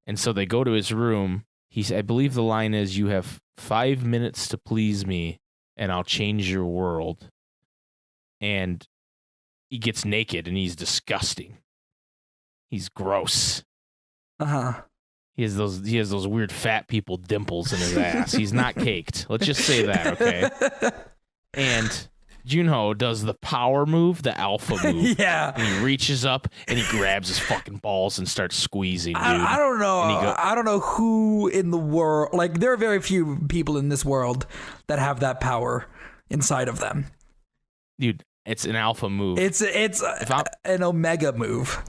And so they go to his room. I believe the line is, you have 5 minutes to please me, and I'll change your world. And he gets naked, and he's disgusting. He's gross. Uh-huh. He has those weird fat people dimples in his ass. He's not caked. Let's just say that, okay? And Junho does the power move, the alpha move. Yeah. And he reaches up and he grabs his fucking balls and starts squeezing, dude. I don't know. I don't know who in the world... there are very few people in this world that have that power inside of them. Dude, it's an alpha move. It's an omega move.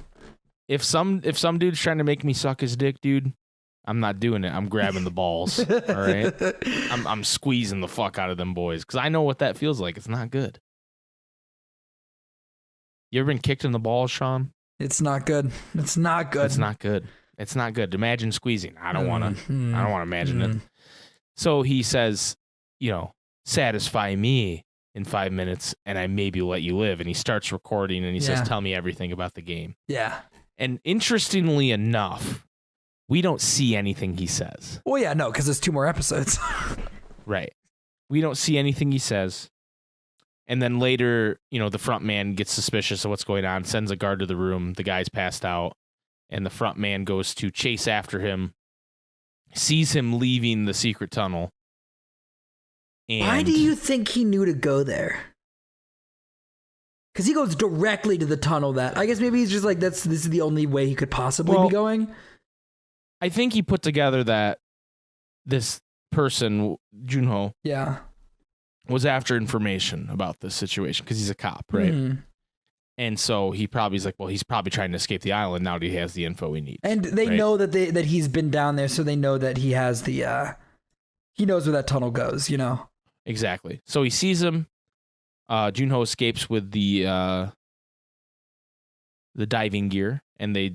If some dude's trying to make me suck his dick, dude, I'm not doing it. I'm grabbing the balls. All right, I'm squeezing the fuck out of them boys because I know what that feels like. It's not good. You ever been kicked in the balls, Sean? It's not good. It's not good. It's not good. It's not good. Imagine squeezing. I don't want to. I don't want to imagine it. So he says, satisfy me in 5 minutes, and I maybe let you live. And he starts recording, and he says, tell me everything about the game. Yeah. And interestingly enough, we don't see anything he says. Well, yeah, no, because there's 2 more episodes. Right. We don't see anything he says. And then later, the front man gets suspicious of what's going on, sends a guard to the room. The guy's passed out, and the front man goes to chase after him, sees him leaving the secret tunnel. And why do you think he knew to go there? Because he goes directly to the tunnel I guess maybe he's just this is the only way he could possibly be going. I think he put together that this person, Junho, was after information about this situation because he's a cop, right? Mm-hmm. And so he probably is he's probably trying to escape the island now that he has the info he needs. And they know that that he's been down there, so they know that he has the he knows where that tunnel goes, Exactly. So he sees him. Junho escapes with the the diving gear, and they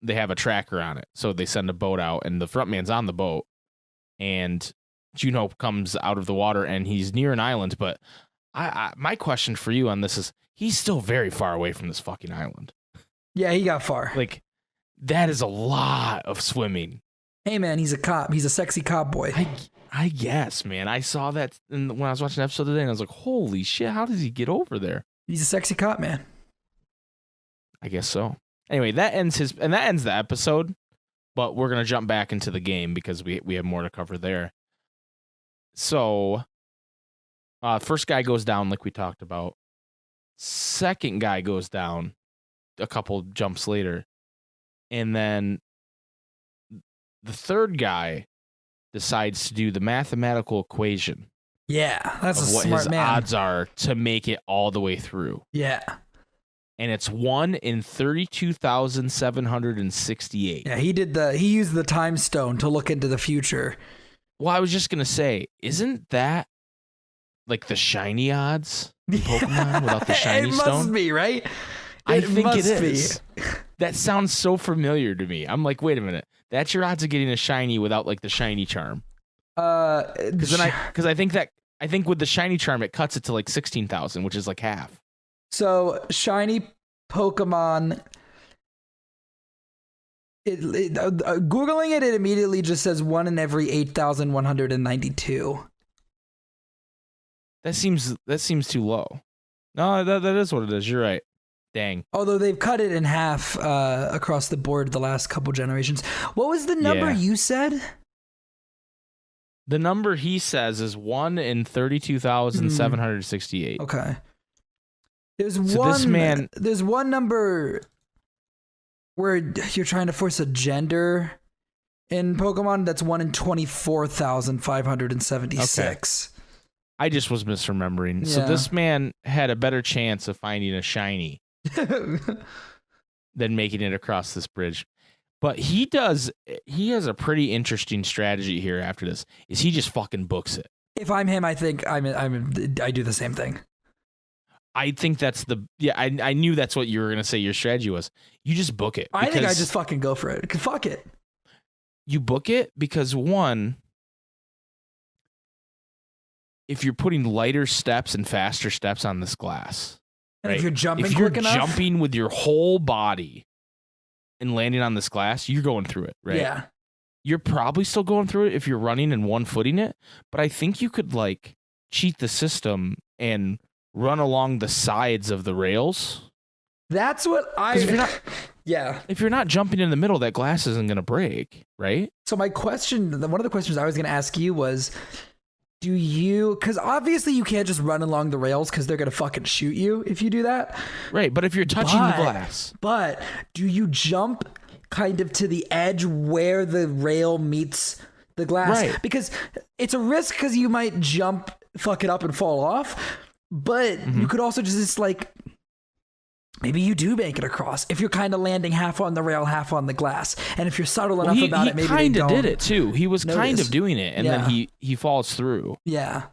have a tracker on it. So they send a boat out, and the front man's on the boat, and Juno comes out of the water, and he's near an island. But my question for you on this is, he's still very far away from this fucking island. Yeah, he got far. Like, that is a lot of swimming. Hey, man, he's a cop. He's a sexy cop boy. I guess, man. I saw that when I was watching the episode today, and I was like, holy shit, how does he get over there? He's a sexy cop, man. I guess so. Anyway, that ends the episode, but we're going to jump back into the game because we have more to cover there. So, first guy goes down like we talked about. Second guy goes down a couple jumps later. And then the third guy decides to do the mathematical equation. Yeah, that's of a what smart his man. odds are to make it all the way through. Yeah. And it's 1 in 32,768. Yeah, he used the time stone to look into the future. Well, I was just going to say, isn't that like the shiny odds in Pokemon without the shiny stone? It must be, right? I think it is. That sounds so familiar to me. I'm like, wait a minute. That's your odds of getting a shiny without like the shiny charm. Because I think with the shiny charm it cuts it to like 16,000, which is like half. So shiny Pokemon. Googling it immediately just says 1 in every 8,192. That seems too low. No, that is what it is. You're right. Dang. Although they've cut it in half across the board the last couple generations. What was the number you said? The number he says is 1 in 32,768. Okay. There's one number where you're trying to force a gender in Pokemon. That's 1 in 24,576. Okay. I just was misremembering. Yeah. So this man had a better chance of finding a shiny than making it across this bridge. But he has a pretty interesting strategy here after this. Is he just fucking books it. If I'm him, I think I do the same thing. I think that's I knew that's what you were going to say your strategy was. You just book it. I think I just fucking go for it. Fuck it. You book it because, one, if you're putting lighter steps and faster steps on this glass, and right? if you're jumping if you're quick enough, jumping with your whole body and landing on this glass, you're going through it, right? Yeah. You're probably still going through it if you're running and one-footing it, but I think you could like cheat the system and run along the sides of the rails. That's what if you're not jumping in the middle, that glass isn't going to break, right? So my question, one of the questions I was going to ask you was, because obviously you can't just run along the rails because they're going to fucking shoot you if you do that. Right, but if you're touching the glass. But do you jump kind of to the edge where the rail meets the glass? Right. Because it's a risk because you might jump, fuck it up and fall off. But you could also just like, maybe you do make it across if you're kind of landing half on the rail, half on the glass. And if you're subtle enough about it, maybe he kind of did it too. He was kind of doing it, and then he falls through. Yeah.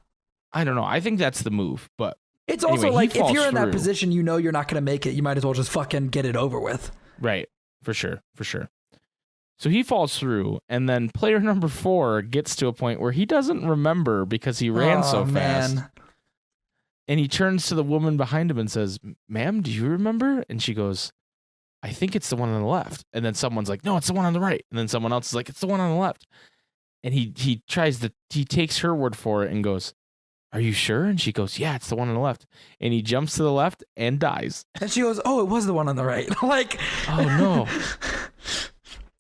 I don't know. I think that's the move, but it's also anyway, like if you're in that position, you know you're not going to make it. You might as well just fucking get it over with. Right. For sure. So he falls through, and then player number 4 gets to a point where he doesn't remember because he ran so fast. Man. And he turns to the woman behind him and says, "Ma'am, do you remember?" And she goes, "I think it's the one on the left." And then someone's like, "No, it's the one on the right." And then someone else is like, "It's the one on the left." And he takes her word for it and goes, "Are you sure?" And she goes, "Yeah, it's the one on the left." And he jumps to the left and dies. And she goes, "Oh, it was the one on the right." Like, oh no.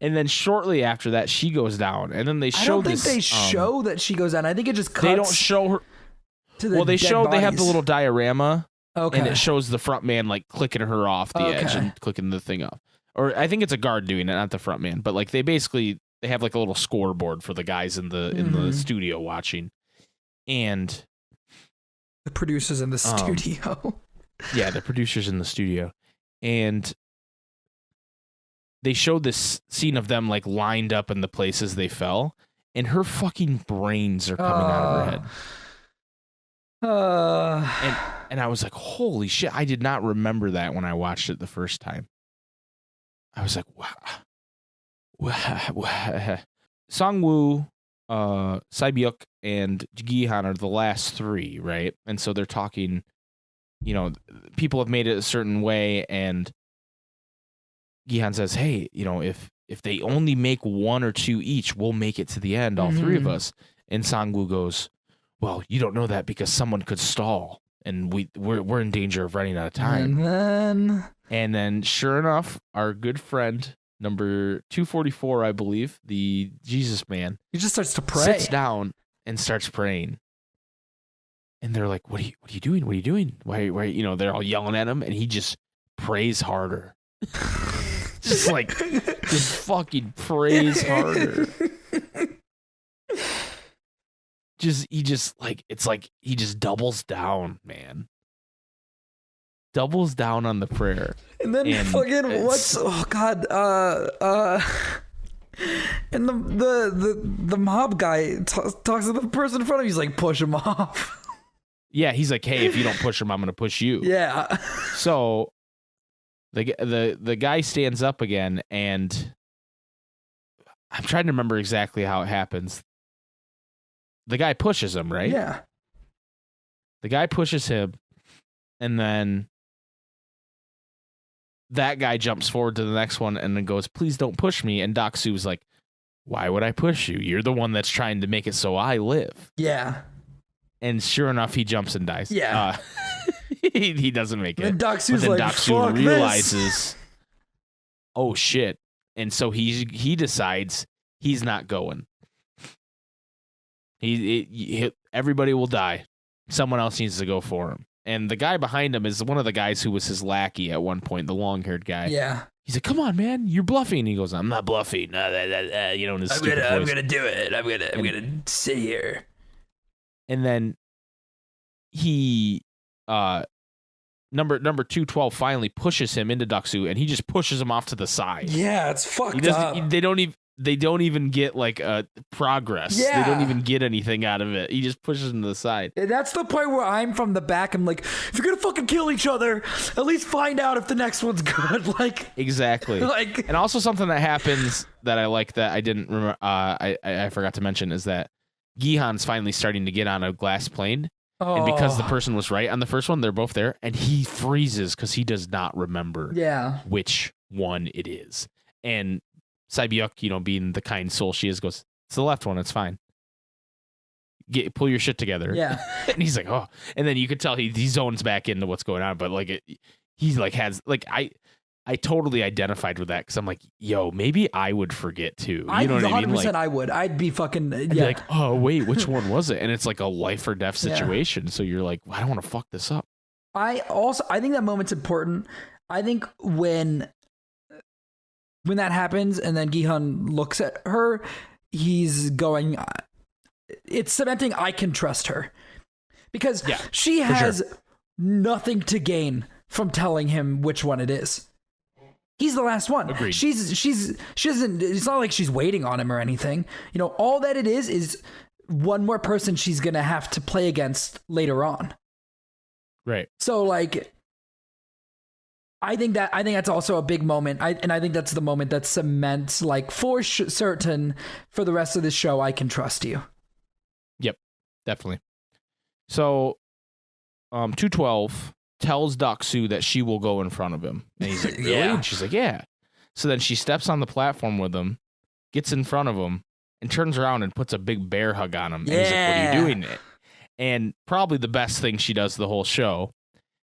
And then shortly after that, she goes down. And then they show this. I don't think they show that she goes down. I think it just cuts. They don't show her. Well, they have the little diorama, okay, and it shows the front man like clicking her off the edge and clicking the thing off. Or I think it's a guard doing it, not the front man. But like they have like a little scoreboard for the guys in the studio watching, and the producers in the studio. Yeah, the producers in the studio, and they showed this scene of them like lined up in the places they fell, and her fucking brains are coming out of her head. And I was like, holy shit. I did not remember that when I watched it the first time. I was like, wow. Songwoo, Saibyuk, and Gihan are the last three, right? And so they're talking, you know, people have made it a certain way, and Gihan says, hey, you know, if they only make one or two each, we'll make it to the end, all three of us. And Songwoo goes, well, you don't know that because someone could stall, and we're in danger of running out of time. And then sure enough, our good friend, number 244, I believe, the Jesus man, he just starts to pray. Sits down and starts praying. And they're like, what are you doing? What are you doing? Why, you know, they're all yelling at him, and he just prays harder. just fucking prays harder. It's like he just doubles down, man. Doubles down on the prayer. And then and the mob guy talks to the person in front of him. He's like, push him off. Yeah, he's like, hey, if you don't push him, I'm gonna push you. Yeah. So the guy stands up again, and I'm trying to remember exactly how it happens. The guy pushes him, right? Yeah. The guy pushes him, and then that guy jumps forward to the next one and then goes, please don't push me. And Doksu's like, why would I push you? You're the one that's trying to make it so I live. Yeah. And sure enough, he jumps and dies. Yeah. He doesn't make it. And Doksu's like, Doksu realizes, oh shit. And so he decides he's not going. Everybody will die. Someone else needs to go for him. And the guy behind him is one of the guys who was his lackey at one point, the long-haired guy. Yeah. He's like, come on, man, you're bluffing. He goes, I'm not bluffing. You know, in his stupid voice. I'm gonna do it. I'm gonna sit here. And then he number 212 finally pushes him into Doksu, and he just pushes him off to the side. Yeah, it's fucked up. They don't even get like progress. Yeah. They don't even get anything out of it. He just pushes them to the side. And that's the point where I'm from the back. I'm like, if you're gonna fucking kill each other, at least find out if the next one's good. Like, exactly. Like, and also something that happens that I like that I didn't remember. I forgot to mention is that Gihan's finally starting to get on a glass plane. And because the person was right on the first one, they're both there, and he freezes because he does not remember which one it is. And Saibyuk, you know, being the kind soul she is, goes, it's the left one, it's fine. Pull your shit together. Yeah. And he's like, oh. And then you could tell he zones back into what's going on, but like he's like has like I totally identified with that because I'm like, yo, maybe I would forget too. You know what I mean? 100% I would. I'd be fucking I'd be like, oh wait, which one was it? And it's like a life or death situation. So you're like, well, I don't want to fuck this up. I think that moment's important. I think when that happens and then Gihan looks at her, he's going, it's cementing I can trust her. Because she has nothing to gain from telling him which one it is. He's the last one. Agreed. She doesn't, it's not like she's waiting on him or anything. You know, all that it is one more person she's going to have to play against later on. Right. So like, I think that's also a big moment. I think that's the moment that cements like for certain for the rest of the show, I can trust you. Yep, definitely. So, 212 tells Doksu that she will go in front of him. And he's like, really? Yeah. And she's like, yeah. So then she steps on the platform with him, gets in front of him, and turns around and puts a big bear hug on him. And he's like, what are you doing? And probably the best thing she does the whole show.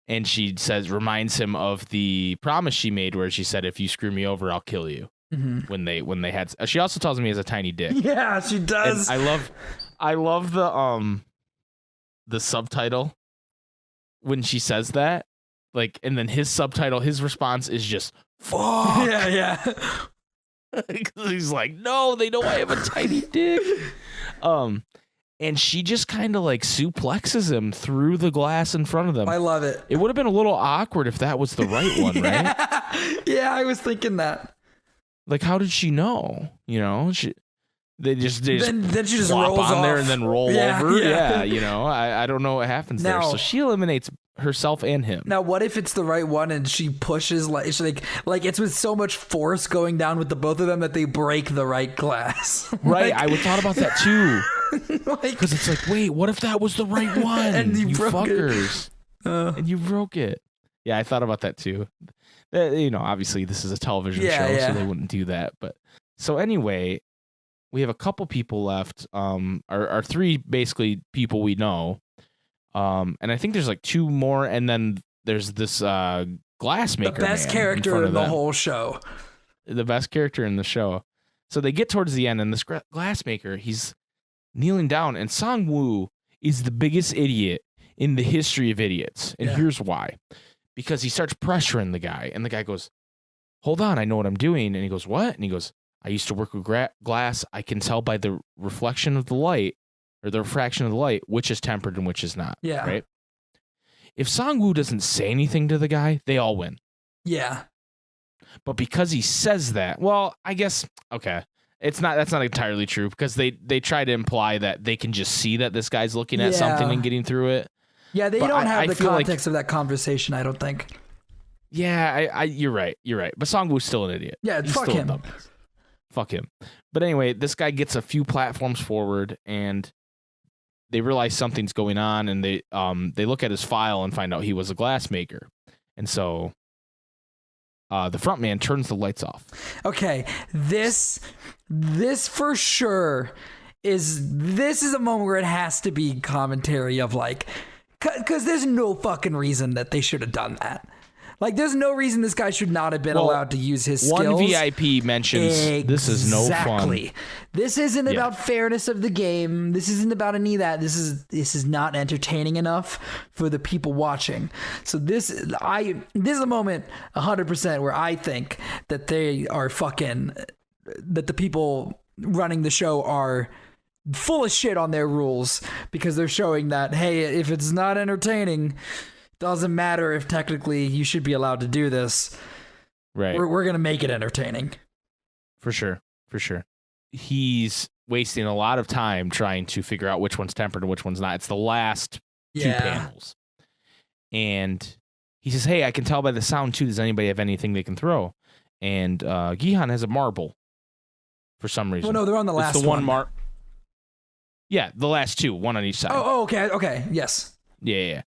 And she reminds him of the promise she made where she said, if you screw me over, I'll kill you. Mm-hmm. When they had, she also tells me he has a tiny dick. Yeah, she does. And I love the subtitle when she says that, like, and then his response is just, fuck. Yeah. He's like, no, they know I have a tiny dick. And she just kind of like suplexes him through the glass in front of them. I love it. It would have been a little awkward if that was the right one, right? Yeah, I was thinking that. Like, how did she know? You know, they just then she just flop rolls on off there and then roll over. Yeah. You know, I don't know what happens there. So she eliminates herself and him. Now, what if it's the right one and she pushes like it's with so much force going down with the both of them that they break the right glass? Right, I thought about that too. Because it's like, wait, what if that was the right one? And you broke fuckers. And you broke it. Yeah, I thought about that too. Obviously this is a television show, so they wouldn't do that. But so anyway, we have a couple people left. Our three basically people we know. And I think there's like two more, and then there's this glassmaker. The best character in the whole show. The best character in the show. So they get towards the end, and this glassmaker, he's kneeling down, and Sang-woo is the biggest idiot in the history of idiots. And here's why. Because he starts pressuring the guy, and the guy goes, hold on, I know what I'm doing. And he goes, what? And he goes, I used to work with glass. I can tell by the reflection of the light, or the refraction of the light, which is tempered and which is not. Yeah. Right? If Sang-woo doesn't say anything to the guy, they all win. Yeah. But because he says that, well, I guess, okay. That's not entirely true, because they try to imply that they can just see that this guy's looking at something and getting through it. Yeah, they don't have the context of that conversation, I don't think. Yeah, you're right. But Sang-woo's still an idiot. Yeah, He's fuck still him. a dumbass. Fuck him. But anyway, this guy gets a few platforms forward, and they realize something's going on, and they look at his file and find out he was a glassmaker. And so the front man turns the lights off. Okay, this for sure is a moment where it has to be commentary of like, because there's no fucking reason that they should have done that. Like, there's no reason this guy should not have been allowed to use his skills. One VIP mentions this is no fun. This isn't about fairness of the game. This isn't about any of that. This is not entertaining enough for the people watching. So this is a moment 100% where I think that they are that the people running the show are full of shit on their rules, because they're showing that, hey, if it's not entertaining, doesn't matter if technically you should be allowed to do this. Right. We're going to make it entertaining. For sure. He's wasting a lot of time trying to figure out which one's tempered and which one's not. It's the last two panels. And he says, hey, I can tell by the sound too. Does anybody have anything they can throw? And Gihan has a marble for some reason. Oh, no, they're on the last one. It's the one Yeah, the last two, one on each side. Oh, okay. Yes. Yeah.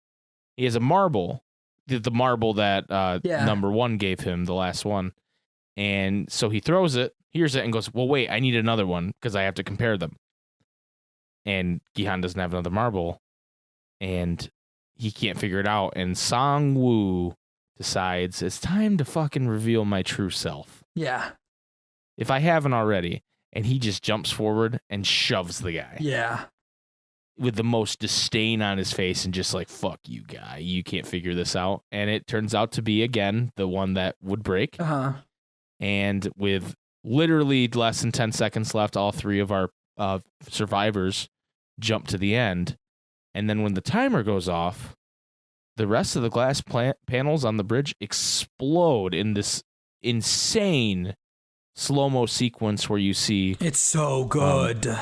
He has a marble, the marble that number one gave him, the last one. And so he throws it, hears it, and goes, well, wait, I need another one because I have to compare them. And Gihan doesn't have another marble, and he can't figure it out. And Sang-woo decides it's time to fucking reveal my true self. Yeah. If I haven't already. And he just jumps forward and shoves the guy. Yeah. With the most disdain on his face and just like, fuck you, guy. You can't figure this out. And it turns out to be, again, the one that would break. Uh-huh. And with literally less than 10 seconds left, all three of our survivors jump to the end. And then when the timer goes off, the rest of the glass panels on the bridge explode in this insane slow-mo sequence where you see... It's so good.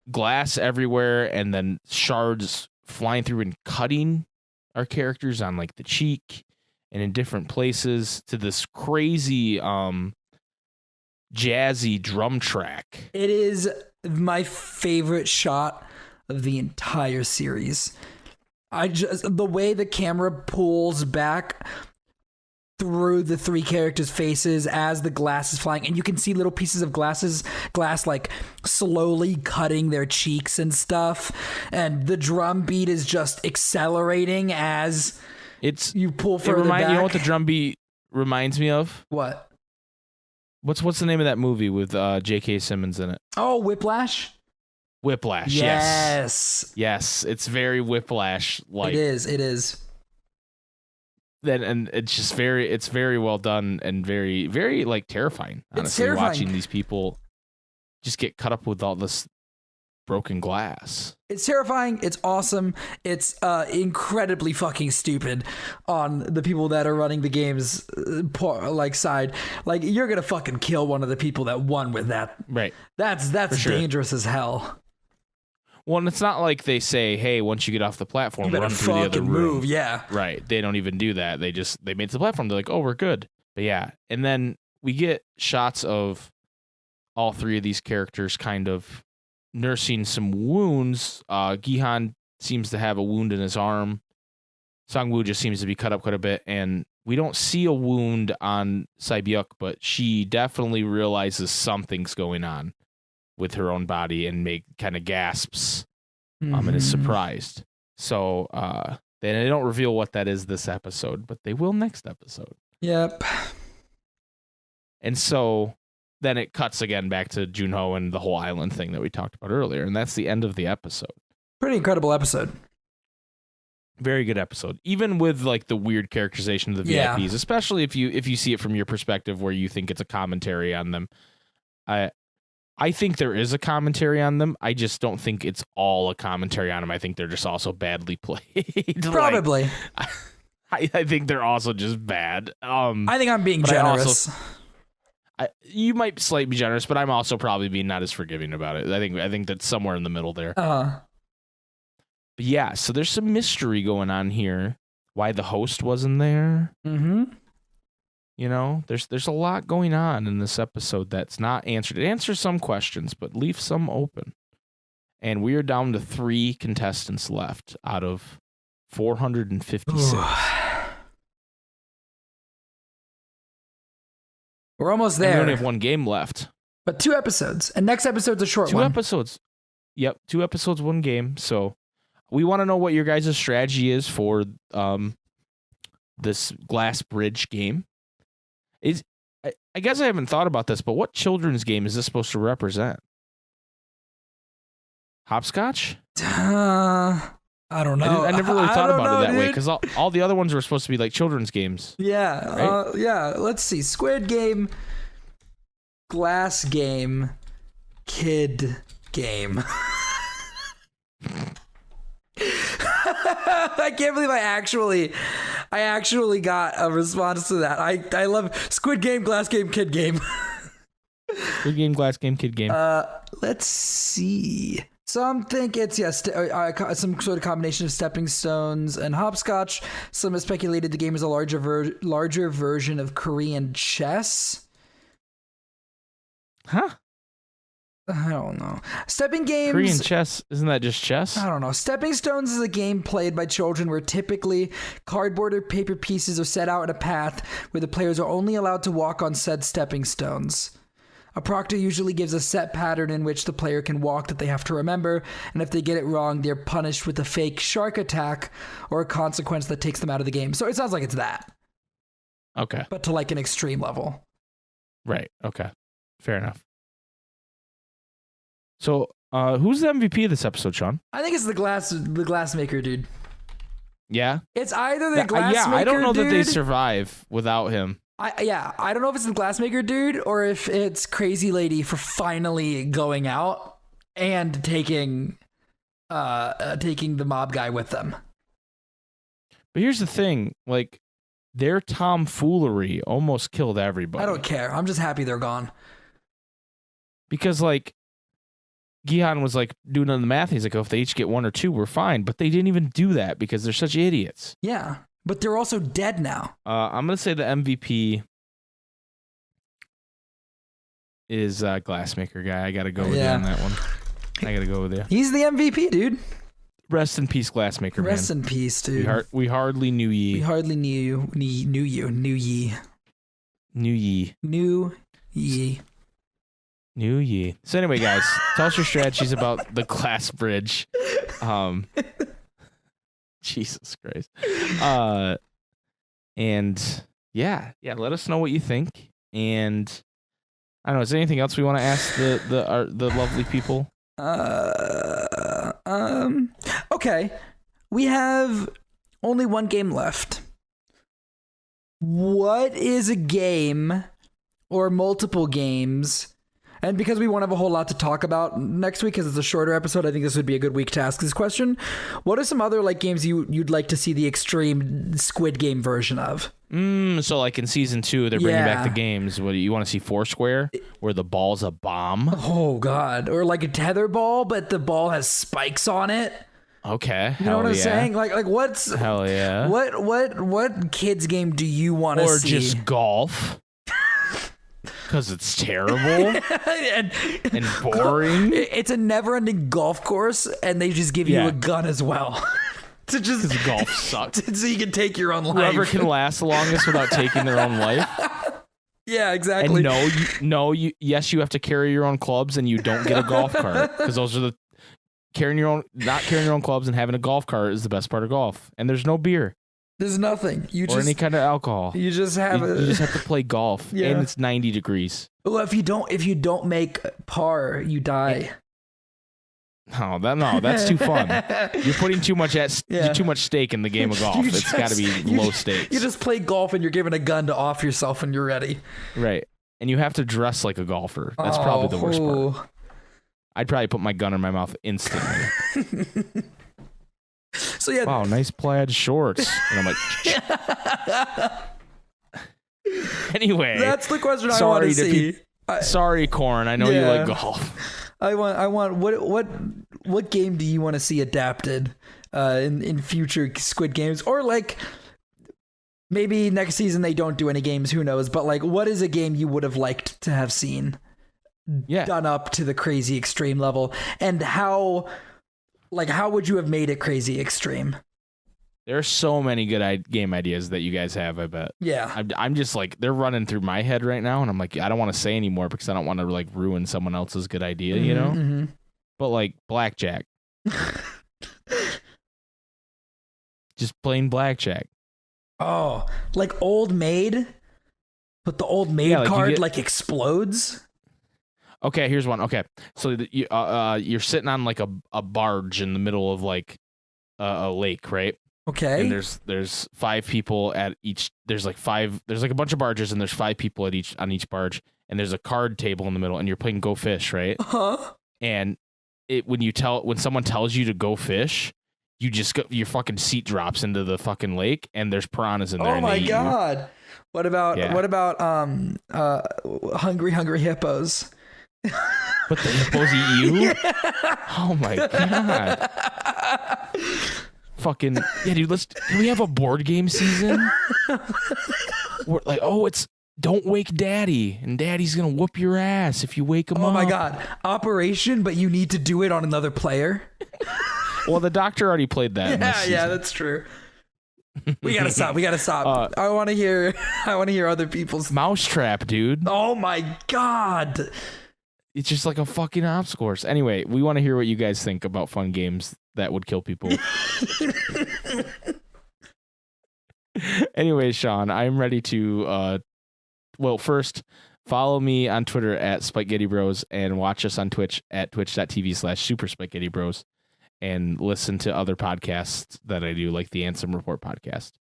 Glass everywhere, and then shards flying through and cutting our characters on like the cheek and in different places to this crazy jazzy drum track. It is my favorite shot of the entire series. The way the camera pulls back through the three characters' faces as the glass is flying, and you can see little pieces of glass like slowly cutting their cheeks and stuff, and the drum beat is just accelerating as you pull further back. You know what the drum beat reminds me of? What? What's the name of that movie with J.K. Simmons in it? Oh, Whiplash? Whiplash, yes. Yes, it's very Whiplash-like. It is. And it's just it's very well done and very, very like terrifying. Honestly, it's terrifying. Watching these people just get cut up with all this broken glass. It's terrifying. It's awesome. It's incredibly fucking stupid on the people that are running the game's side. Like, you're gonna fucking kill one of the people that won with that. Right. That's dangerous as hell. Well, and it's not like they say, "Hey, once you get off the platform, You better run through the other fucking room." move, yeah. Right. They don't even do that. They made it to the platform. They're like, "Oh, we're good." But yeah, and then we get shots of all three of these characters kind of nursing some wounds. Gihan seems to have a wound in his arm. Sangwoo just seems to be cut up quite a bit, and we don't see a wound on Saibyuk, but she definitely realizes something's going on with her own body and kind of gasps and is surprised. So they don't reveal what that is this episode, but they will next episode. Yep. And so then it cuts again back to Junho and the whole island thing that we talked about earlier, and that's the end of the episode. Pretty incredible episode. Very good episode, even with like the weird characterization of the VIPs, especially if you see it from your perspective where you think it's a commentary on them. I think there is a commentary on them. I just don't think it's all a commentary on them. I think they're just also badly played. Probably. Like, I think they're also just bad. I think I'm being generous. You might slightly be generous, but I'm also probably being not as forgiving about it. I think that's somewhere in the middle there. But yeah, so there's some mystery going on here. Why the host wasn't there? Mm-hmm. You know, there's a lot going on in this episode that's not answered. It answers some questions, but leaves some open. And we are down to 3 contestants left out of 456. We're almost there. And we only have 1 game left. But 2 episodes. And next episode's a short 2 one. 2 episodes. Yep, 2 episodes, 1 game. So we want to know what your guys' strategy is for this Glass Bridge game. I guess I haven't thought about this, but what children's game is this supposed to represent? Hopscotch? I don't know. I never really thought about it that way, dude. because all the other ones were supposed to be like children's games. Yeah. Right? Yeah. Let's see. Squid game, glass game, kid game. I can't believe I actually got a response to that. I love Squid game, glass game, kid game. Squid game, glass game, kid game. Let's see. Some think it's some sort of combination of stepping stones and hopscotch. Some have speculated the game is a larger version of Korean chess. Huh? I don't know. Stepping games. Korean chess, isn't that just chess? I don't know. Stepping stones is a game played by children where typically cardboard or paper pieces are set out in a path where the players are only allowed to walk on said stepping stones. A proctor usually gives a set pattern in which the player can walk that they have to remember, and if they get it wrong, they're punished with a fake shark attack or a consequence that takes them out of the game. So it sounds like it's that. Okay. But to like an extreme level. Right. Okay. Fair enough. So, who's the MVP of this episode, Sean? I think it's the glass maker dude. Yeah? It's either the glass maker dude. I don't know that they survive without him. I don't know if it's the glassmaker dude or if it's Crazy Lady for finally going out and taking the mob guy with them. But here's the thing, like, their tomfoolery almost killed everybody. I don't care. I'm just happy they're gone. Because, like, Gihan was, like, doing the math. He's like, oh, if they each get 1 or 2, we're fine. But they didn't even do that because they're such idiots. Yeah. But they're also dead now. I'm going to say the MVP is Glassmaker guy. I got to go with you on that one. I got to go with you. He's the MVP, dude. Rest in peace, Glassmaker, man. Rest in peace, dude. We hardly knew ye. We hardly knew you. Knew ye. Knew ye. Knew ye. Knew ye. So anyway, guys, tell us your strategies about the Glass Bridge. Jesus Christ. And yeah, let us know what you think. And I don't know, is there anything else we want to ask the lovely people? Okay. We have only 1 game left. What is a game or multiple games And because we won't have a whole lot to talk about next week because it's a shorter episode, I think this would be a good week to ask this question. What are some other like games you'd like to see the extreme Squid Game version of? So like in season 2, they're bringing back the games. What do you want to see? Foursquare, where the ball's a bomb? Oh God! Or like a tether ball, but the ball has spikes on it. Okay, you know what I'm saying? Like what's hell yeah? What kids game do you want to see? Or just golf? Because it's terrible and boring. It's a never-ending golf course, and they just give you a gun as well. To just because golf sucks. So you can take your own life. Whoever can last the longest without taking their own life. Yeah, exactly. And yes, you have to carry your own clubs, and you don't get a golf cart because those are not carrying your own clubs and having a golf cart is the best part of golf. And there's no beer. There's nothing. Or any kind of alcohol. You just have you just have to play golf, and it's 90 degrees. Well, if you don't make par, you die. That's too fun. You're putting too much stake in the game of golf. It's got to be low stakes. You just play golf and you're given a gun to off yourself when you're ready. Right, and you have to dress like a golfer. That's probably the worst part. I'd probably put my gun in my mouth instantly. So yeah. Wow, nice plaid shorts. And I'm like, anyway. That's the question I want to see. Sorry, Corn. I know you like golf. I want. What game do you want to see adapted in future Squid Games, or like maybe next season they don't do any games? Who knows? But like, what is a game you would have liked to have seen done up to the crazy extreme level, and how would you have made it crazy extreme? There are so many good game ideas that you guys have, I bet. Yeah. I'm just like, they're running through my head right now, and I'm like, I don't want to say anymore because I don't want to like ruin someone else's good idea, you know? Mm-hmm. But like blackjack. Just plain blackjack. Oh, like Old Maid? But the Old Maid card explodes? Okay, here's one. Okay, so you're sitting on like a barge in the middle of like a lake, right? Okay. And there's 5 people at each. There's like a bunch of barges, and there's 5 people on each barge, and there's a card table in the middle, and you're playing Go Fish, right? Uh-huh. And when someone tells you to go fish, you just your fucking seat drops into the fucking lake, and there's piranhas in there. Oh my God! What about hungry hippos? But the hippos eat you? Yeah. Oh my God. Fucking yeah, dude. Can we have a board game season? We're like, it's don't wake Daddy, and Daddy's gonna whoop your ass if you wake him up. Oh my God, Operation, but you need to do it on another player. Well, the doctor already played that. Yeah, that's true. We gotta stop. I want to hear other people's Mousetrap, dude. Oh my God. It's just like a fucking obstacle course. Anyway, we want to hear what you guys think about fun games that would kill people. Anyway, Sean, I'm ready to first follow me on Twitter at SpikeGhettiBros and watch us on Twitch at twitch.tv/SuperSpikeGhettiBros and listen to other podcasts that I do, like the Ansem Report podcast.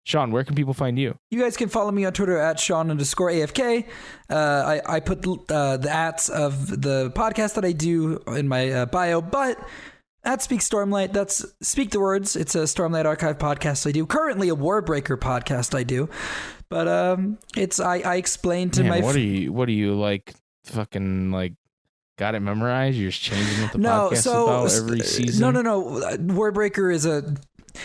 Sean, where can people find you? You guys can follow me on Twitter at Sean_AFK. I put the ats of the podcast that I do in my bio, but at Speak Stormlight, that's Speak the Words. It's a Stormlight Archive podcast I do. Currently a Warbreaker podcast I do. But I explain to my... What are you like fucking like got it memorized? You're just changing what the podcast is about every season? No. Warbreaker is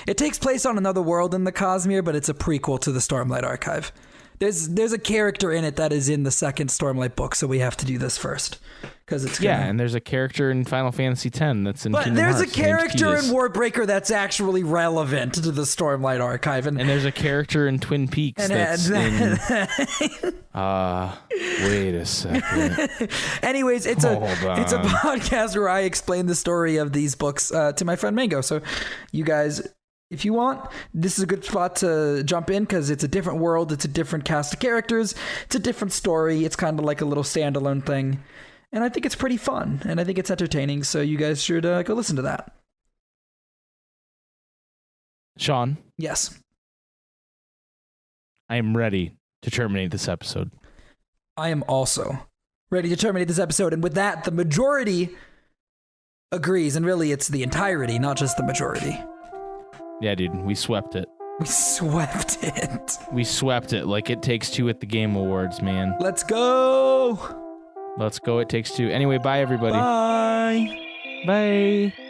it takes place on another world in the Cosmere, but it's a prequel to the Stormlight Archive. There's a character in it that is in the second Stormlight book, so we have to do this first because it's and there's a character in Final Fantasy X that's in. But Kingdom there's Hearts, a character in Warbreaker that's actually relevant to the Stormlight Archive, and there's a character in Twin Peaks that's in. Wait a second. Anyways, it's a podcast where I explain the story of these books to my friend Mango. So, you guys. If you want, this is a good spot to jump in because it's a different world. It's a different cast of characters. It's a different story. It's kind of like a little standalone thing. And I think it's pretty fun. And I think it's entertaining. So you guys should go listen to that. Sean? Yes. I am ready to terminate this episode. I am also ready to terminate this episode. And with that, the majority agrees. And really, it's the entirety, not just the majority. Yeah, dude, we swept it. We swept it. We swept it like It Takes Two at the Game Awards, man. Let's go. Let's go, It Takes Two. Anyway, bye, everybody. Bye. Bye.